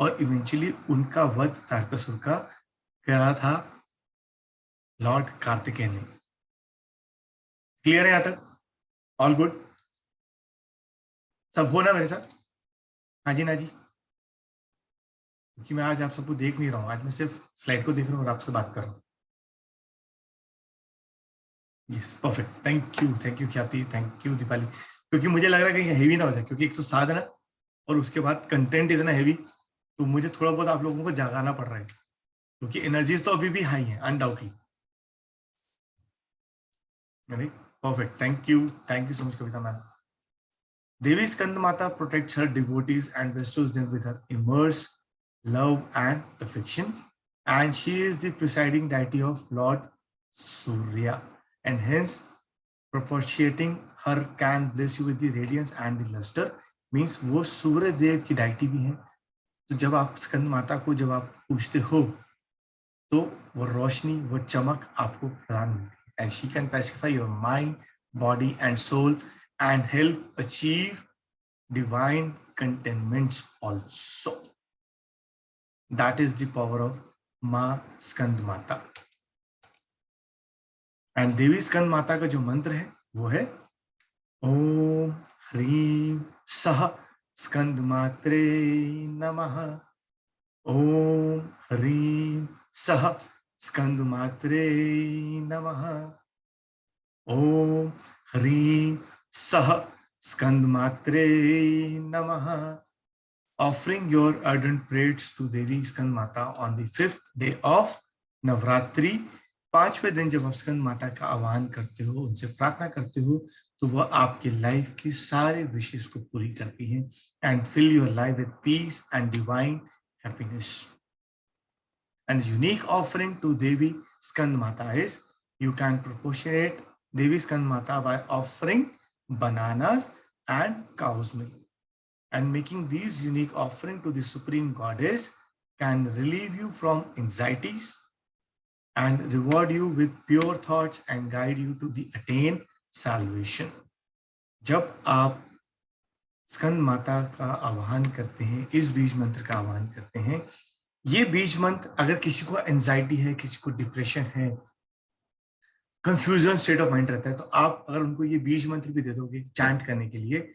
और इवेंचुअली उनका वध तारकासुर का क्या था? लॉर्ड कार्तिकेय ने. क्लियर है यहां तक? All good? सब हो ना मेरे साथ? हाँ जी ना जी, क्योंकि मैं आज आप सबको देख नहीं रहा हूं, आज मैं सिर्फ स्लाइड को देख रहा हूं और आपसे बात कर रहा हूं. Yes, perfect. थैंक यू ख्याति, थैंक यू दीपाली. क्योंकि मुझे लग रहा है कहीं हेवी ना हो जाए, क्योंकि एक तो साधना और उसके बाद कंटेंट इतना हेवी, तो मुझे थोड़ा बहुत आप लोगों को जगाना पड़ रहा है, क्योंकि एनर्जीज तो अभी भी हाई है undoubtedly. Perfect. Thank you so much Kavita ma'am. Devi Skand Mata protects her devotees and bestows them with her immense love and affection, and she is the presiding deity of Lord Surya, and hence propitiating her can bless you with the radiance and the luster. Means वो सूर्य देव की deity भी है, तो जब आप स्कंद माता को जब आप पूछते हो तो वो रोशनी, वो चमक आपको प्रदान मिलती है. And she can pacify your mind, body and soul and help achieve divine contentments also. That is the power of Ma Skand Mata. And Devi Skand Mata का जो मंत्र है वो है ओम ह्रीं सह स्कंद मात्रे नमः. ओम ह्रीं सह स्कंद मात्रे नमः. ओम ह्रीं सह Skandmatre Namaha. Offering your ardent prayers to Devi Skand Mata on the 5th day of Navratri. 5वें दिन जब आप स्कंद माता का आह्वान करते हो, उनसे प्रार्थना करते हो, तो वह आपकी लाइफ की सारे विशेष को पूरी करती है and fill your life with peace and divine happiness. And unique offering to Devi Skand Mata is you can proportionate Devi Skand Mata by offering bananas and cow's milk. And making these unique offering to the Supreme Goddess can relieve you from anxieties and reward you with pure thoughts and guide you to the attain salvation. जब आप स्कंद माता का आह्वान करते हैं, इस बीज मंत्र का आह्वान करते हैं, ये बीज मंत्र अगर किसी को एंजाइटी है, किसी को डिप्रेशन है, कंफ्यूजन स्टेट ऑफ माइंड रहता है, तो आप अगर उनको ये बीज मंत्र भी दे दोगे चैंट करने के लिए,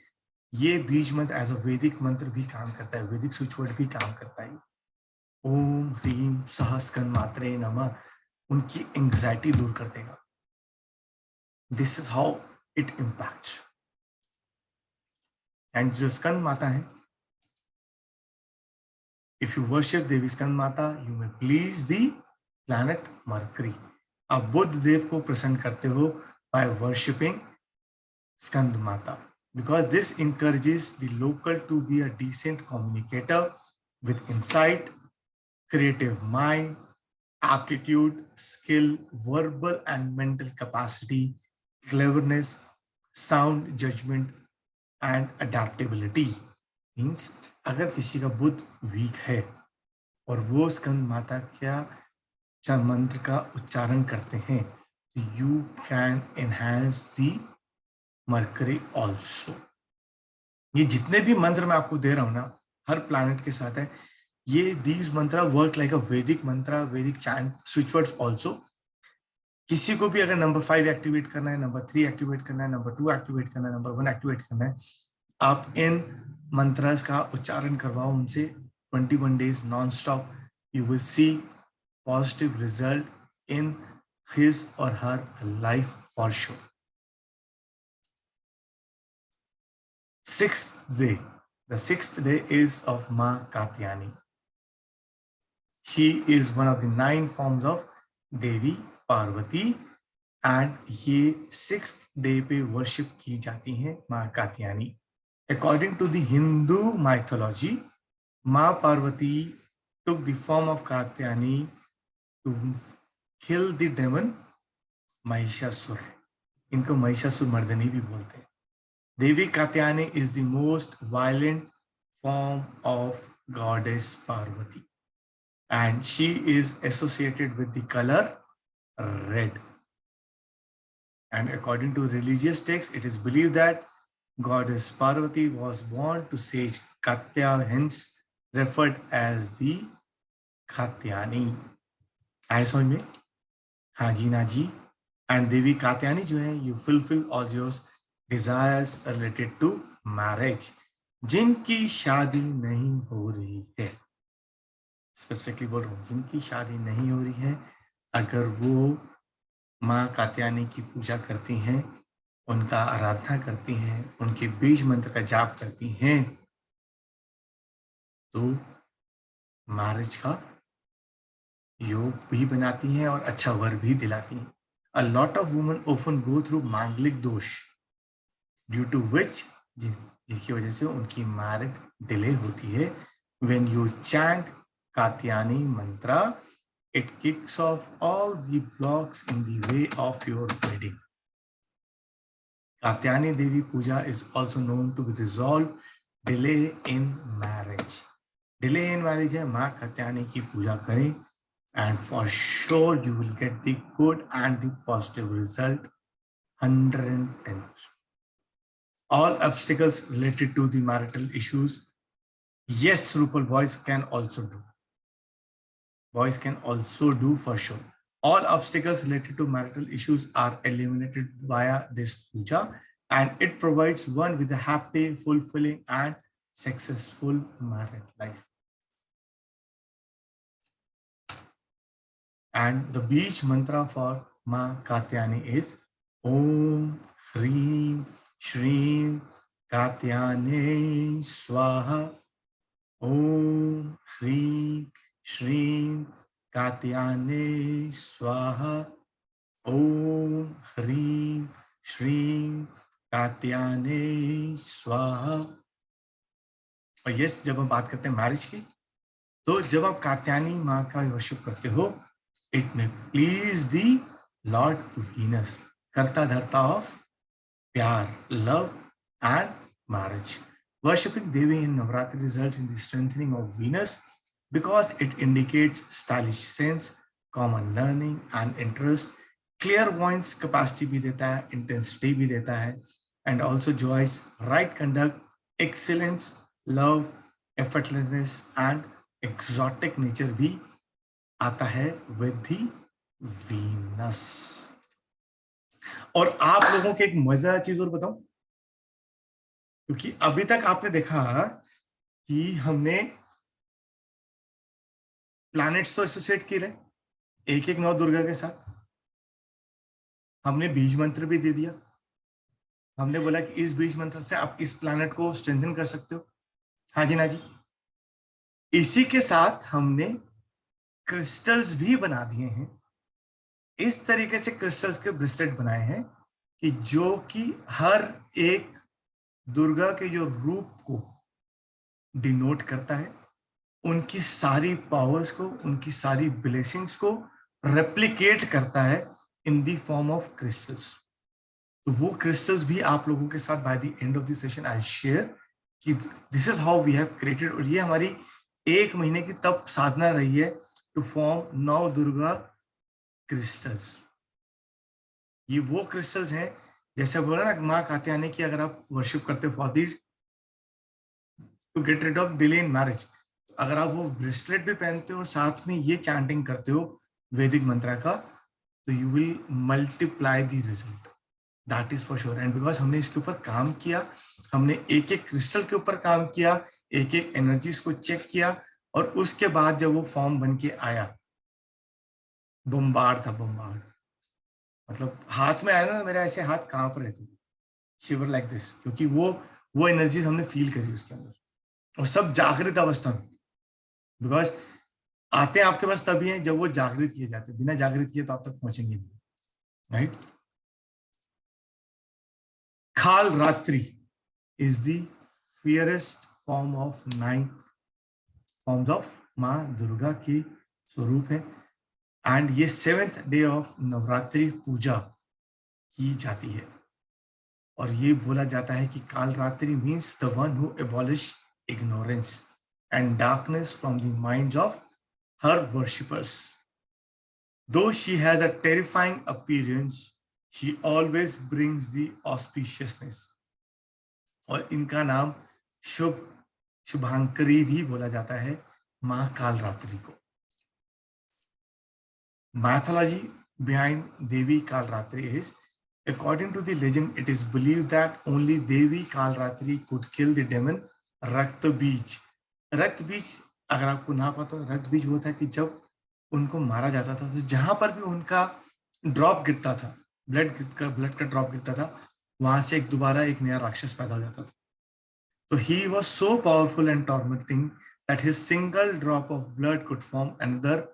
ये बीज मंत्र एज अ वैदिक मंत्र भी काम करता है, वैदिक स्विच वर्ड भी काम करता है. ओम ह्रीम सह स्कंद मात्रे नमः उनकी एंजाइटी दूर कर देगा. This is how it impacts. And जो स्कंद माता है, इफ यू वर्शिप देवी स्कंद माता, you may please the planet mercury. आप बुध देव को प्रसन्न करते हो बाय वर्शिपिंग स्कंद माता, because this encourages the local to be a decent communicator with insight, creative mind, aptitude, skill, verbal and mental capacity, cleverness, sound judgment and adaptability. Means अगर किसी का Buddha week है और वो स्कंद माता क्या मंत्र का उच्चारण करते हैं, तो you can enhance the mercury also. ये जितने भी मंत्र मैं आपको दे रहा हूं ना, हर प्लैनेट के साथ है, ये दीज मंत्र वर्क लाइक अ वैदिक मंत्र, वैदिक चैंट, स्विच वर्ड्स ऑल्सो. किसी को भी अगर नंबर 5 एक्टिवेट करना है, नंबर 3 एक्टिवेट करना है, नंबर 2 एक्टिवेट करना है, नंबर 1 एक्टिवेट करना है, आप इन मंत्रस का उच्चारण करवाओ उनसे 21 days non stop. You will see positive result in his or her life for sure. Sixth day. The 6th day is of Ma Katyani. She is one of the 9 forms of Devi Parvati and ये 6th day पे worship की जाती हैं माँ Katyani. According to the Hindu mythology, माँ Parvati took the form of Katyani to kill the demon Mahishasur. इनको महिषासुर मर्दनी भी बोलते हैं. Devi Katyani is the most violent form of goddess Parvati, and she is associated with the color red. And according to religious texts, it is believed that goddess Parvati was born to sage Katya, hence referred as the Katyani. आए समझ में? हाँ जी ना जी. And Devi Katyani जो है, you fulfill all your desires related to marriage. जिनकी शादी नहीं हो रही है, स्पेसिफिकली बोल रहा हूँ, जिनकी शादी नहीं हो रही है, अगर वो माँ कात्यायनी की पूजा करती हैं, उनका आराधना करती हैं, उनके बीज मंत्र का जाप करती हैं, तो मैरिज का योग भी बनाती हैं और अच्छा वर भी दिलाती हैं. A lot of women often go through मांगलिक दोष, due to which जिसकी वजह से उनकी मैरिज डिले होती है. When you chant Katyani mantra, it kicks off all the blocks in the way of your wedding. Katyani Devi Puja is also known to resolve delay in marriage. Delay in marriage है, माँ कात्यायनी की पूजा करें, and for sure you will get the good and the positive result 110%. All obstacles related to the marital issues, yes, Rupal, boys can also do. Boys can also do for sure. All obstacles related to marital issues are eliminated via this puja, and it provides one with a happy, fulfilling, and successful married life. And the beach mantra for Ma Katyayani is Om Hreem Shreem कात्यायने स्वाहा। ओम ह्रीं श्रीं कात्यायने स्वाहा। ओम ह्रीं श्रीं कात्यायने स्वाहा। और yes, जब हम बात करते हैं मैरिज की, तो जब आप कात्यायनी माँ का वर्शिप करते हो, इट में प्लीज दी लॉर्ड वीनस, कर्ता धर्ता ऑफ प्यार, love and marriage. Worshipping Devi in Navratri results in the strengthening of Venus because it indicates stylish sense, common learning and interest, clairvoyance capacity भी देता है, intensity भी देता है, and also joys, right conduct, excellence, love, effortlessness and exotic nature भी आता है with the Venus. और आप लोगों के एक मजेदार चीज और बताऊं, क्योंकि अभी तक आपने देखा कि हमने प्लैनेट्स तो एसोसिएट किए रहे एक एक नौ दुर्गा के साथ, हमने बीज मंत्र भी दे दिया, हमने बोला कि इस बीज मंत्र से आप इस प्लैनेट को स्ट्रेंथन कर सकते हो। हाँ जी ना जी। इसी के साथ हमने क्रिस्टल्स भी बना दिए हैं, इस तरीके से क्रिस्टल्स के ब्रेसलेट बनाए हैं कि जो कि हर एक दुर्गा के जो रूप को डिनोट करता है, उनकी सारी पावर्स को, उनकी सारी ब्लेसिंग्स को रेप्लिकेट करता है in the form of crystals. तो वो क्रिस्टल्स भी आप लोगों के साथ by the end of the session I share कि this is how we have created. और ये हमारी एक महीने की तब साधना रही है टू फॉर्म 9 दुर्गा क्रिस्टल्स। ये वो क्रिस्टल्स हैं, जैसे बोला ना माँ कात्यायनी की अगर आप वर्शिप करते हो for the to get rid of delay in marriage, अगर आप वो ब्रेसलेट भी पहनते हो और साथ में ये चैंटिंग करते हो वैदिक मंत्र का, तो you will multiply the result, that is for sure. And because हमने इसके ऊपर काम किया, हमने एक एक क्रिस्टल के ऊपर काम किया, एक एक एनर्जीज को चेक किया, और उसके बाद जब वो फॉर्म बन के आया, बम्बार्ड था, बम्बार्ड मतलब हाथ में आया ना, मेरा ऐसे हाथ कांप रहे थे, शिवर लाइक दिस, क्योंकि वो एनर्जीज हमने फील करी उसके अंदर, और सब जागृत अवस्था में। बिकॉज आते हैं आपके पास तभी हैं जब वो जागृत किए जाते हैं, बिना जागृत किए तो आप तक पहुंचेंगे नहीं, right. Kalaratri is the fiercest form of 9 forms of माँ दुर्गा की स्वरूप है, एंड ये 7th डे ऑफ नवरात्रि पूजा की जाती है। और ये बोला जाता है कि काल रात्रि means the one who abolish ignorance and darkness from the minds of her worshippers. Though she has a terrifying appearance, she always brings the auspiciousness. और इनका नाम शुभांकरी भी बोला जाता है माँ काल रात्रि को। Mythology behind Devi Kalratri is, according to the legend, it is believed that only Devi Kalratri could kill the demon रक्त बीज। रक्त बीज अगर आपको ना पता, रक्त बीज वो था कि जब उनको मारा जाता था तो जहां पर भी उनका ड्रॉप गिरता था, ब्लड का ड्रॉप गिरता था, वहां से दोबारा एक नया राक्षस पैदा हो जाता था। तो he was so powerful and tormenting that his single drop of blood could form another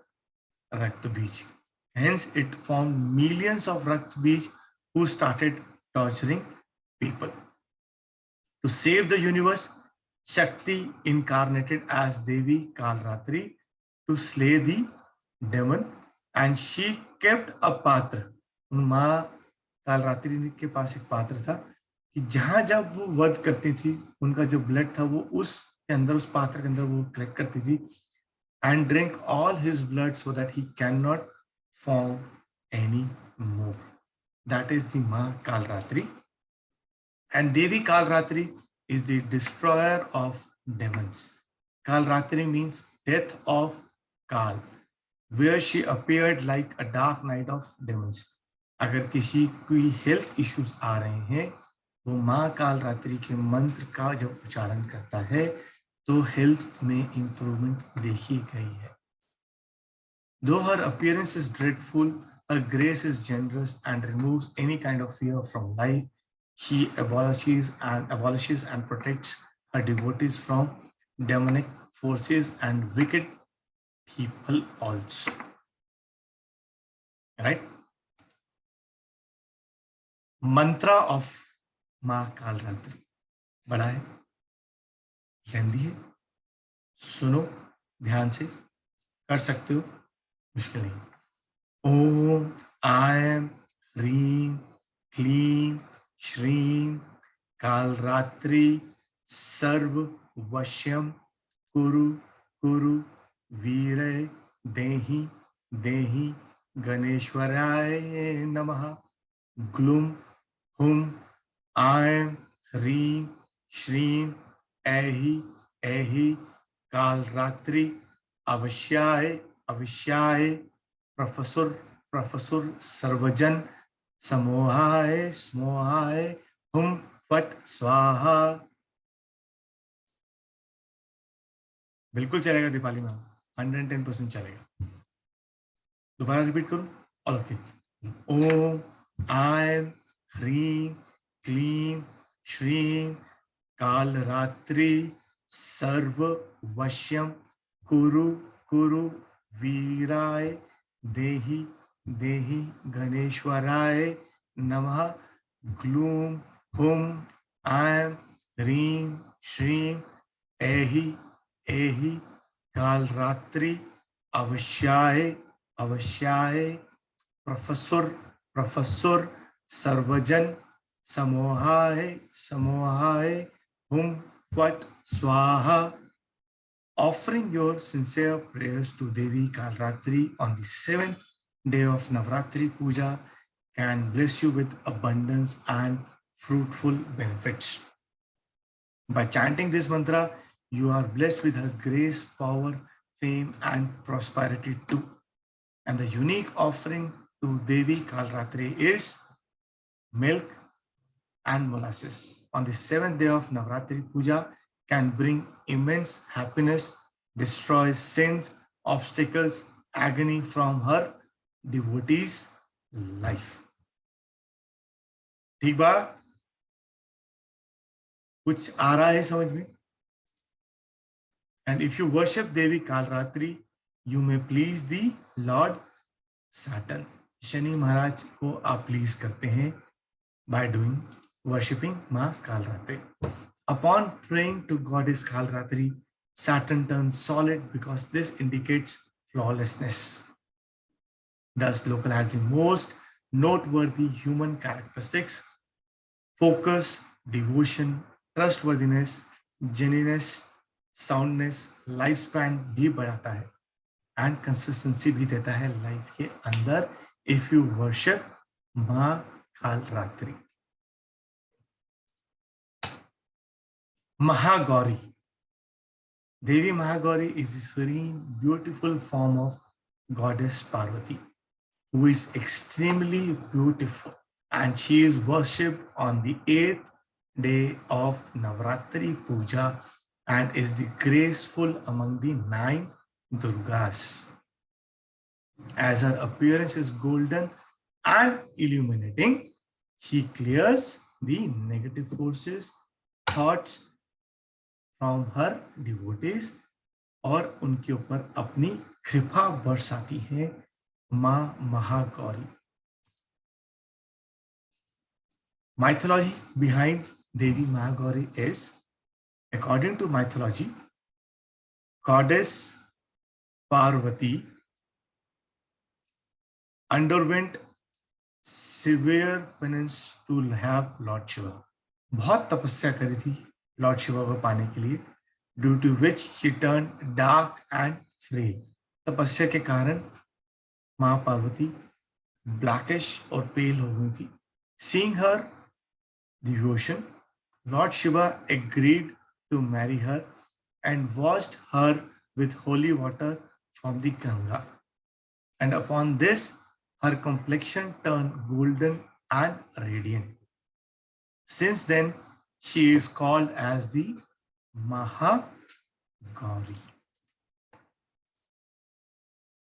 रक्त बीज। Hence it formed millions of Rakt Bij who started torturing people. To save the universe, Shakti incarnated as Devi Kalratri to slay the demon, and she kept a patra. माँ कालरात्रि के पास एक पात्र था कि जहां जब वो वध करती थी, उनका जो ब्लड था वो उसके अंदर, उस पात्र के अंदर वो कलेक्ट करती थी, and drink all his blood so that he cannot form any more. That is the Ma Kalratri. And Devi Kalratri is the destroyer of demons. Kalratri means death of Kal, where she appeared like a dark night of demons. अगर किसी कोई health issues आ रहे हैं, वो माँ कालरात्रि के मंत्र का जब उच्चारण करता है तो हेल्थ में इंप्रूवमेंट देखी गई है। Though her appearance is dreadful, her grace is generous and removes any kind of fear from life. She abolishes and protects her devotees from demonic forces and wicked people also. Right? Mantra of माँ कालरात्रि बड़ा है, लेंदी है, सुनो ध्यान से, कर सकते हो, मुश्किल नहीं. ओम ऐं ह्रीं क्लीं श्रीं कालरात्रि सर्व वश्यम कुरु कुरु वीरे देहि देहि गणेश्वराय नमः. ग्लूम हुम ऐं ह्रीं श्रीं ऐहि ऐहि कालरात्रि अवश्याय अवश्याय प्रोफेसर प्रोफेसर सर्वजन समोहाय स्मोहाय हुम फट स्वाहा. बिल्कुल चलेगा दीपाली मैम, 110% चलेगा. दोबारा रिपीट करूं? All okay. ओम ऐं ह्रीं क्लीं श्रीं कालरात्रि सर्व वश्यम कुरु कुरु वीराय देहि देहि गणेश्वराय नमः. ग्लूम हुम ऐं ह्रीं श्रीं ऐहि ऐहि कालरात्रि अवश्याय अवश्याय प्रोफेसर प्रोफेसर सर्वजन समोहाय समोहाय हुम फट स्वाहा. Offering your sincere prayers to Devi Kalratri on the 7th day of Navratri Puja can bless you with abundance and fruitful benefits. By chanting this mantra, you are blessed with her grace, power, fame, and prosperity too. And the unique offering to Devi Kalratri is milk and molasses. On the 7th day of Navratri Puja can bring immense happiness, destroy sins, obstacles, agony from her devotees' life. ठीक बा? कुछ आ रहा है समझ में? And if you worship Devi Kalratri, you may please the Lord Saturn. Shani महाराज को आप please करते हैं by doing worshipping Ma Kalratri. Upon praying to Goddess Kalratri, Saturn turns solid because this indicates flawlessness. Thus, local has the most noteworthy human characteristics: focus, devotion, trustworthiness, genuineness, soundness, lifespan भी बढ़ाता है and consistency भी देता है life के अंदर if you worship माँ Kalratri. Mahagauri. Devi Mahagauri is the serene, beautiful form of Goddess Parvati, who is extremely beautiful, and she is worshipped on the 8th day of Navratri Puja and is the graceful among the 9 Durgas. As her appearance is golden and illuminating, she clears the negative forces, thoughts from her devotees और उनके ऊपर अपनी कृपा बरसाती है माँ Mahagauri. Mythology behind Devi Mahagauri is, according to mythology, Goddess Parvati underwent severe penance to have Lord Shiva. बहुत तपस्या करी थी लॉर्ड शिवा को पाने के लिए, due to which she turn dark and frail. तपस्या के कारण माँ पार्वती ब्लैकिश और पेल हो गई थी. Seeing her devotion, lord Shiva agreed to marry her and washed her with holy water from the Ganga, and upon this her complexion turned golden and radiant. Since then she is called as the Mahagauri.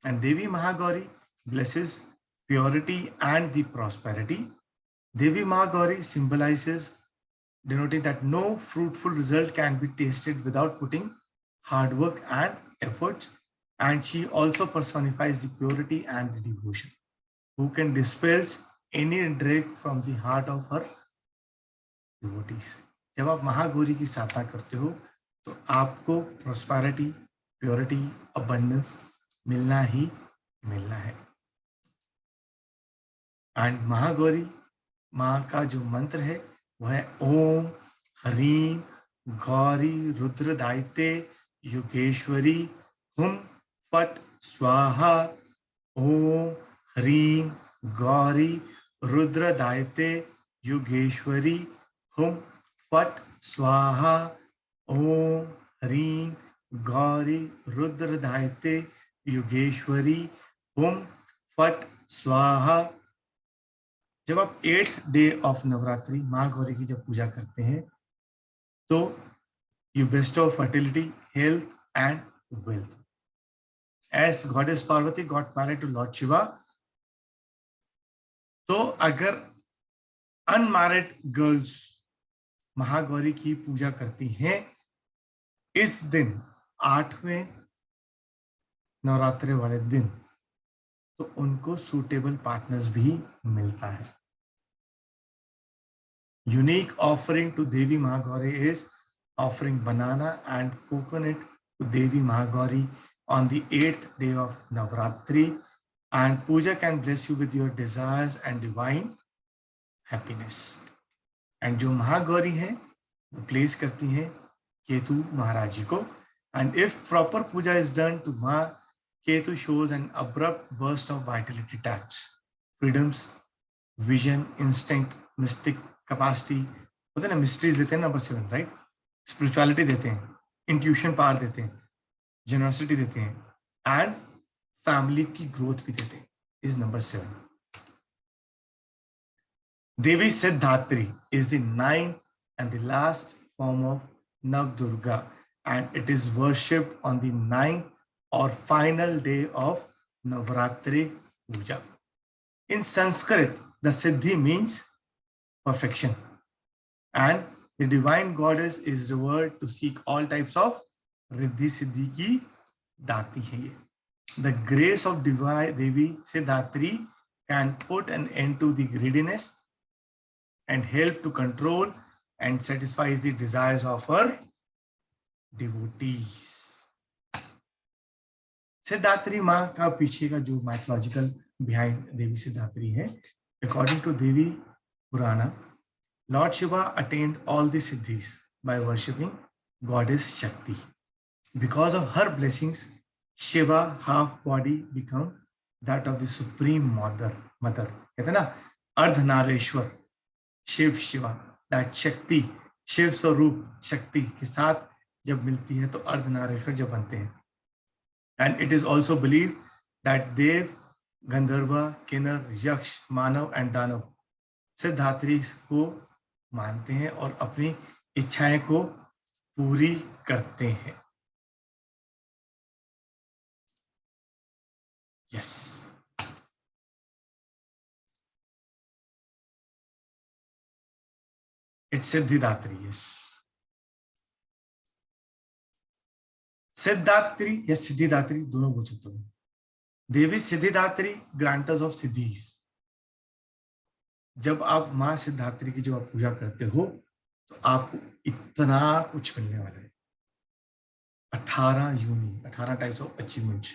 And Devi Mahagauri blesses purity and the prosperity. Devi Ma Gauri symbolizes, denoting that no fruitful result can be tasted without putting hard work and efforts. And she also personifies the purity and the devotion, who can dispel any drag from the heart of her devotees. जब आप महागौरी की साधना करते हो तो आपको prosperity, purity, abundance मिलना ही मिलना है. एंड महागौरी माँ का जो मंत्र है वह है ओम ह्रीं गौरी रुद्रदायिते युगेश्वरी हुम फट स्वाहा. ओम ह्रीं गौरी रुद्रदायिते युगेश्वरी हुम फट स्वाहा. ओम ह्रीं गौरी रुद्रदायिते युगेश्वरी हुम फट स्वाहा. जब आप 8th डे ऑफ नवरात्रि माँ गौरी की जब पूजा करते हैं तो you bestow fertility, health and wealth. As goddess Parvati got married to lord Shiva, तो अगर अनमैरिड गर्ल्स महागौरी की पूजा करती हैं इस दिन 8वें नवरात्रि वाले दिन, तो उनको सूटेबल पार्टनर्स भी मिलता है. Unique offering to Devi Mahagauri is offering banana and coconut to Devi Mahagauri on the 8th day of Navratri, and puja can bless you with your desires and divine happiness. And जो महागौरी है वो place करती हैं केतु महाराज जी को, and if proper puja is done to Ma, Ketu shows an abrupt burst of vitality, tax, freedoms, vision, instinct, mystic capacity होते हैं ना, mysteries देते हैं नंबर 7, राइट. स्पिरिचुअलिटी देते हैं, इंट्यूशन पावर देते हैं, जेनरसिटी देते हैं, एंड फैमिली की ग्रोथ भी देते हैं, is number 7. Devi Siddhidatri is the 9th and the last form of Navdurga, and it is worshipped on the 9th or final day of Navratri Puja. In Sanskrit, the Siddhi means perfection, and the divine goddess is revered to seek all types of riddhi siddhi ki dati hai ye. The grace of divine Devi Siddhatri can put an end to the greediness and help to control and satisfy the desires of her devotees. सिद्धात्री माँ का पीछे का जो mythological behind Devi Siddhatri है, according to Devi Purana, Lord Shiva attained all the siddhis by worshipping goddess Shakti. Because of her blessings, Shiva half body become that of the supreme mother. कहते हैं ना Ardhanarishvara Shiv Shiva, that Shakti, Shiv स्वरूप शक्ति के साथ जब मिलती है तो अर्धनारेश्वर जब बनते हैं. And it is also believed that Dev, Gandharva, Kinnar, Yaksh, Manav and Danav सिद्धात्री को मानते हैं और अपनी इच्छाएं को पूरी करते हैं. Yes, it's Siddhidatri. यस, सिद्धात्री या सिद्धिदात्री दोनों बोल सकते हो. देवी सिद्धिदात्री, ग्रांटर्स ऑफ सिद्धीज. जब आप माँ सिद्धात्री की जब आप पूजा करते हो तो आपको इतना कुछ मिलने वाला है. 18 types of achievements,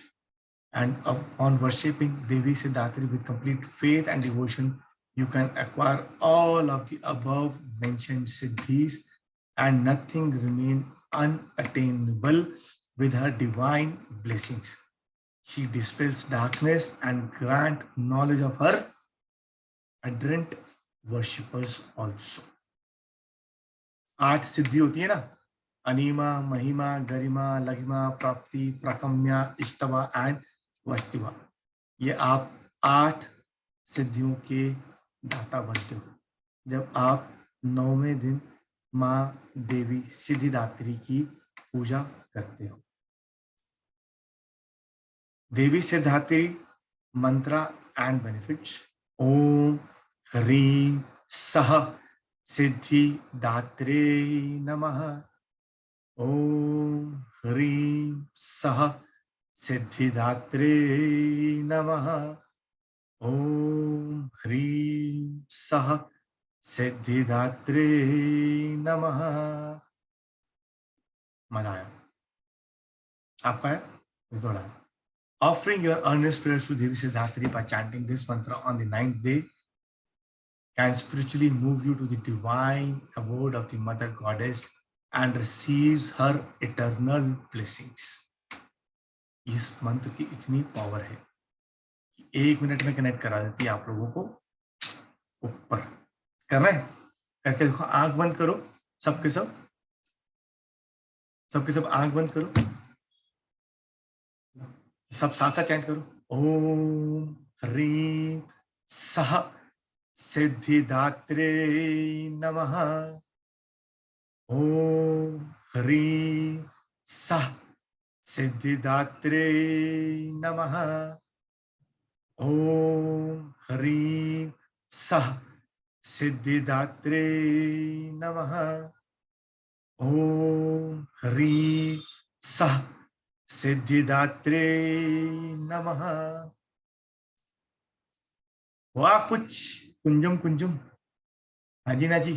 and upon worshipping Devi Siddhatri with complete faith and devotion, you can acquire all of the above mentioned siddhis, and nothing remain unattainable with her divine blessings. She dispels darkness and grant knowledge of her adherent worshippers also. 8 सिद्धि होती है ना, अनिमा, महिमा, गरिमा, लघिमा, प्राप्ति, प्रकम्या, इष्टवा and वस्तिवा. ये आप 8 सिद्धियों के दाता बनते हो जब आप 9वें दिन माँ देवी सिद्धिदात्री की पूजा करते हो. देवी सिद्धात्री मंत्रा एंड बेनिफिट्स. ओम ह्रीं सह सिद्धिदात्रे नमः। ओम ह्रीं सह सिद्धिदात्रे नमः। ओम ह्रीं सह सिद्धिदात्रे नमः। मजा आया? आपका है? थोड़ा offering your earnest prayers to Devi Siddhatri by chanting this mantra on the 9th day can spiritually move you to the divine abode of the Mother Goddess and receives her eternal blessings. इस मंत्र की इतनी power है कि 1 minute में connect करा देती है आप लोगों को ऊपर। करना है? करके देखो। आंख बंद करो, सबके सब आंख बंद करो, सब साथ साथ चैंट करो। ओम ह्रीं सह सिद्धिदात्रे नमः। ओम ह्रीं सह सिद्धिदात्रे नमः। ओम ह्रीं सह सिद्धिदात्रे नमः। ओम ह्रीं सह सिद्धिदात्रे नमः। हुआ कुछ कुंजुम कुंजुम? हाँ जी ना जी,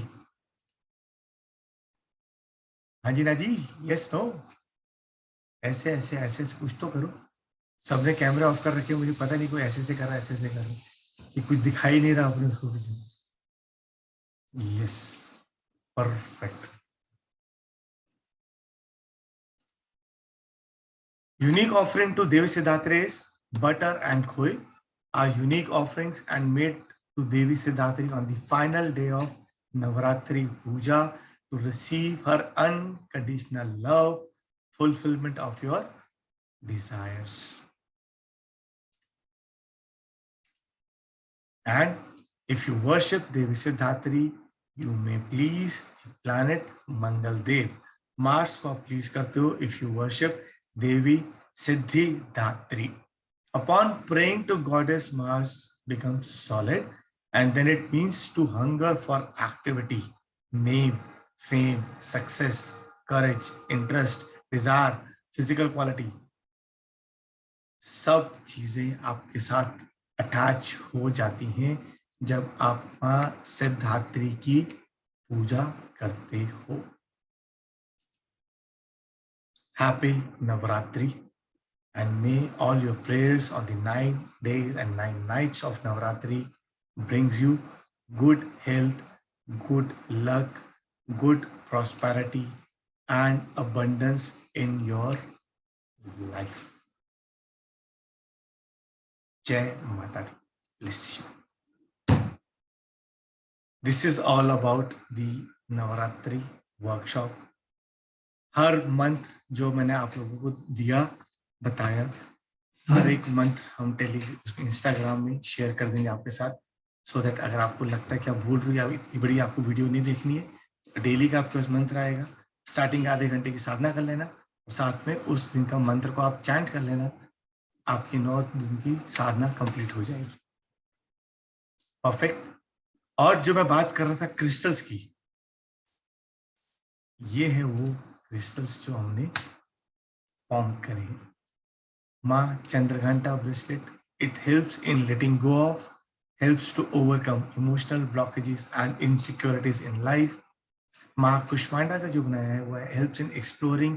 हाँ जी ना जी, यस नो, ऐसे ऐसे ऐसे कुछ तो करो। सबने कैमरा ऑफ कर रखे, मुझे पता नहीं कोई ऐसे से कर रहा है, ऐसे से कर रहा है कि कुछ दिखाई नहीं रहा अपने उसको कुछ। Yes, perfect. Unique offering to Devi Siddhatri is butter and khoy are unique offerings and made to Devi Siddhatri on the final day of Navaratri Puja to receive her unconditional love, fulfillment of your desires. And if you worship Devi Siddhatri, you may please the planet Mangal Dev. Mars को आप please करते हो if you worship Devi Siddhidatri. Upon praying to Goddess, Mars becomes solid, and then it means to hunger for activity, name, fame, success, courage, interest, desire, physical quality. सब चीजें आपके साथ attach हो जाती हैं जब आप मां सिद्धात्री की पूजा करते हो। Happy Navaratri, and may all your prayers on the 9 days and 9 nights of Navaratri brings you good health, good luck, good prosperity and abundance in your life. Jai Mata Di. Bless you. This is all about the Navaratri workshop. हर मंत्र जो मैंने आप लोगों को दिया, बताया, हर एक मंत्र हम इंस्टाग्राम में शेयर कर देंगे आपके साथ, सो दैट अगर आपको लगता है कि आप भूल रही है, इतनी बड़ी आपको वीडियो नहीं देखनी है, डेली का आपके पास मंत्र आएगा। स्टार्टिंग आधे घंटे की साधना कर लेना, साथ में उस दिन का मंत्र को आप चैंट कर लेना, आपकी 9 दिन की साधना कंप्लीट हो जाएगी। परफेक्ट। और जो मैं बात कर रहा था क्रिस्टल्स की, ये है वो क्रिस्टल्स जो हमने फॉर्म करे। माँ Chandraghanta bracelet, it helps in letting go of, helps to overcome emotional blockages and insecurities in life. माँ कुष्मांडा का जो बनाया है वो helps in exploring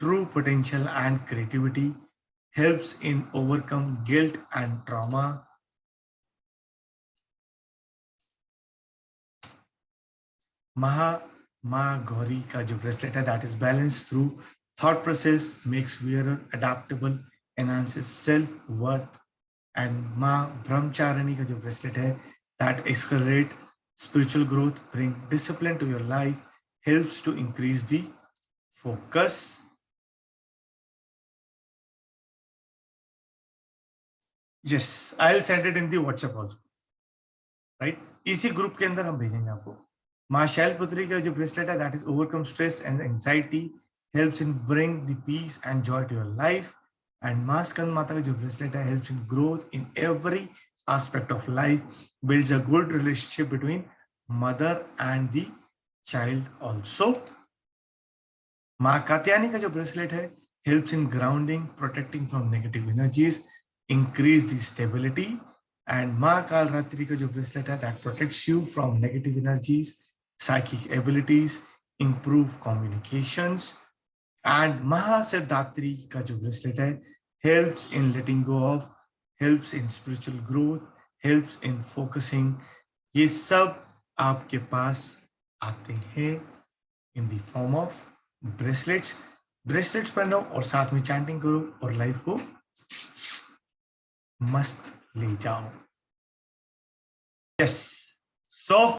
true potential and creativity, helps in overcome guilt and trauma. माँ गौरी का जो ब्रेसलेट है, that is balanced through thought process, makes wearer adaptable, enhances self-worth. And माँ ब्रह्मचारिणी का जो ब्रेसलेट है, that accelerate spiritual growth, bring discipline to your life, helps to increase the focus. Yes, I'll send it in the WhatsApp also, right? इसी group के अंदर हम भेजेंगे आपको। माँ शैलपुत्री का जो ब्रेसलेट है, that is overcome stress and anxiety, helps in bring the peace and joy to your life. And माँ स्कंद माता का जो ब्रेसलेट है, helps in growth in every aspect of life, builds a good relationship between mother and the child also. माँ कात्यायनी का जो bracelet है, helps in grounding, protecting from negative energies, increase the stability. And माँ कालरात्रि का जो bracelet है, that protects you from negative energies, psychic abilities, improve communications. And Mahasiddhidatri का जो ब्रेसलेट है, helps in letting go of, helps in spiritual growth, helps in focusing. ये सब आपके पास आते हैं in the form of bracelets. Bracelets पहनो और साथ में चैंटिंग करो और लाइफ को मस्त ले जाओ। यस, सो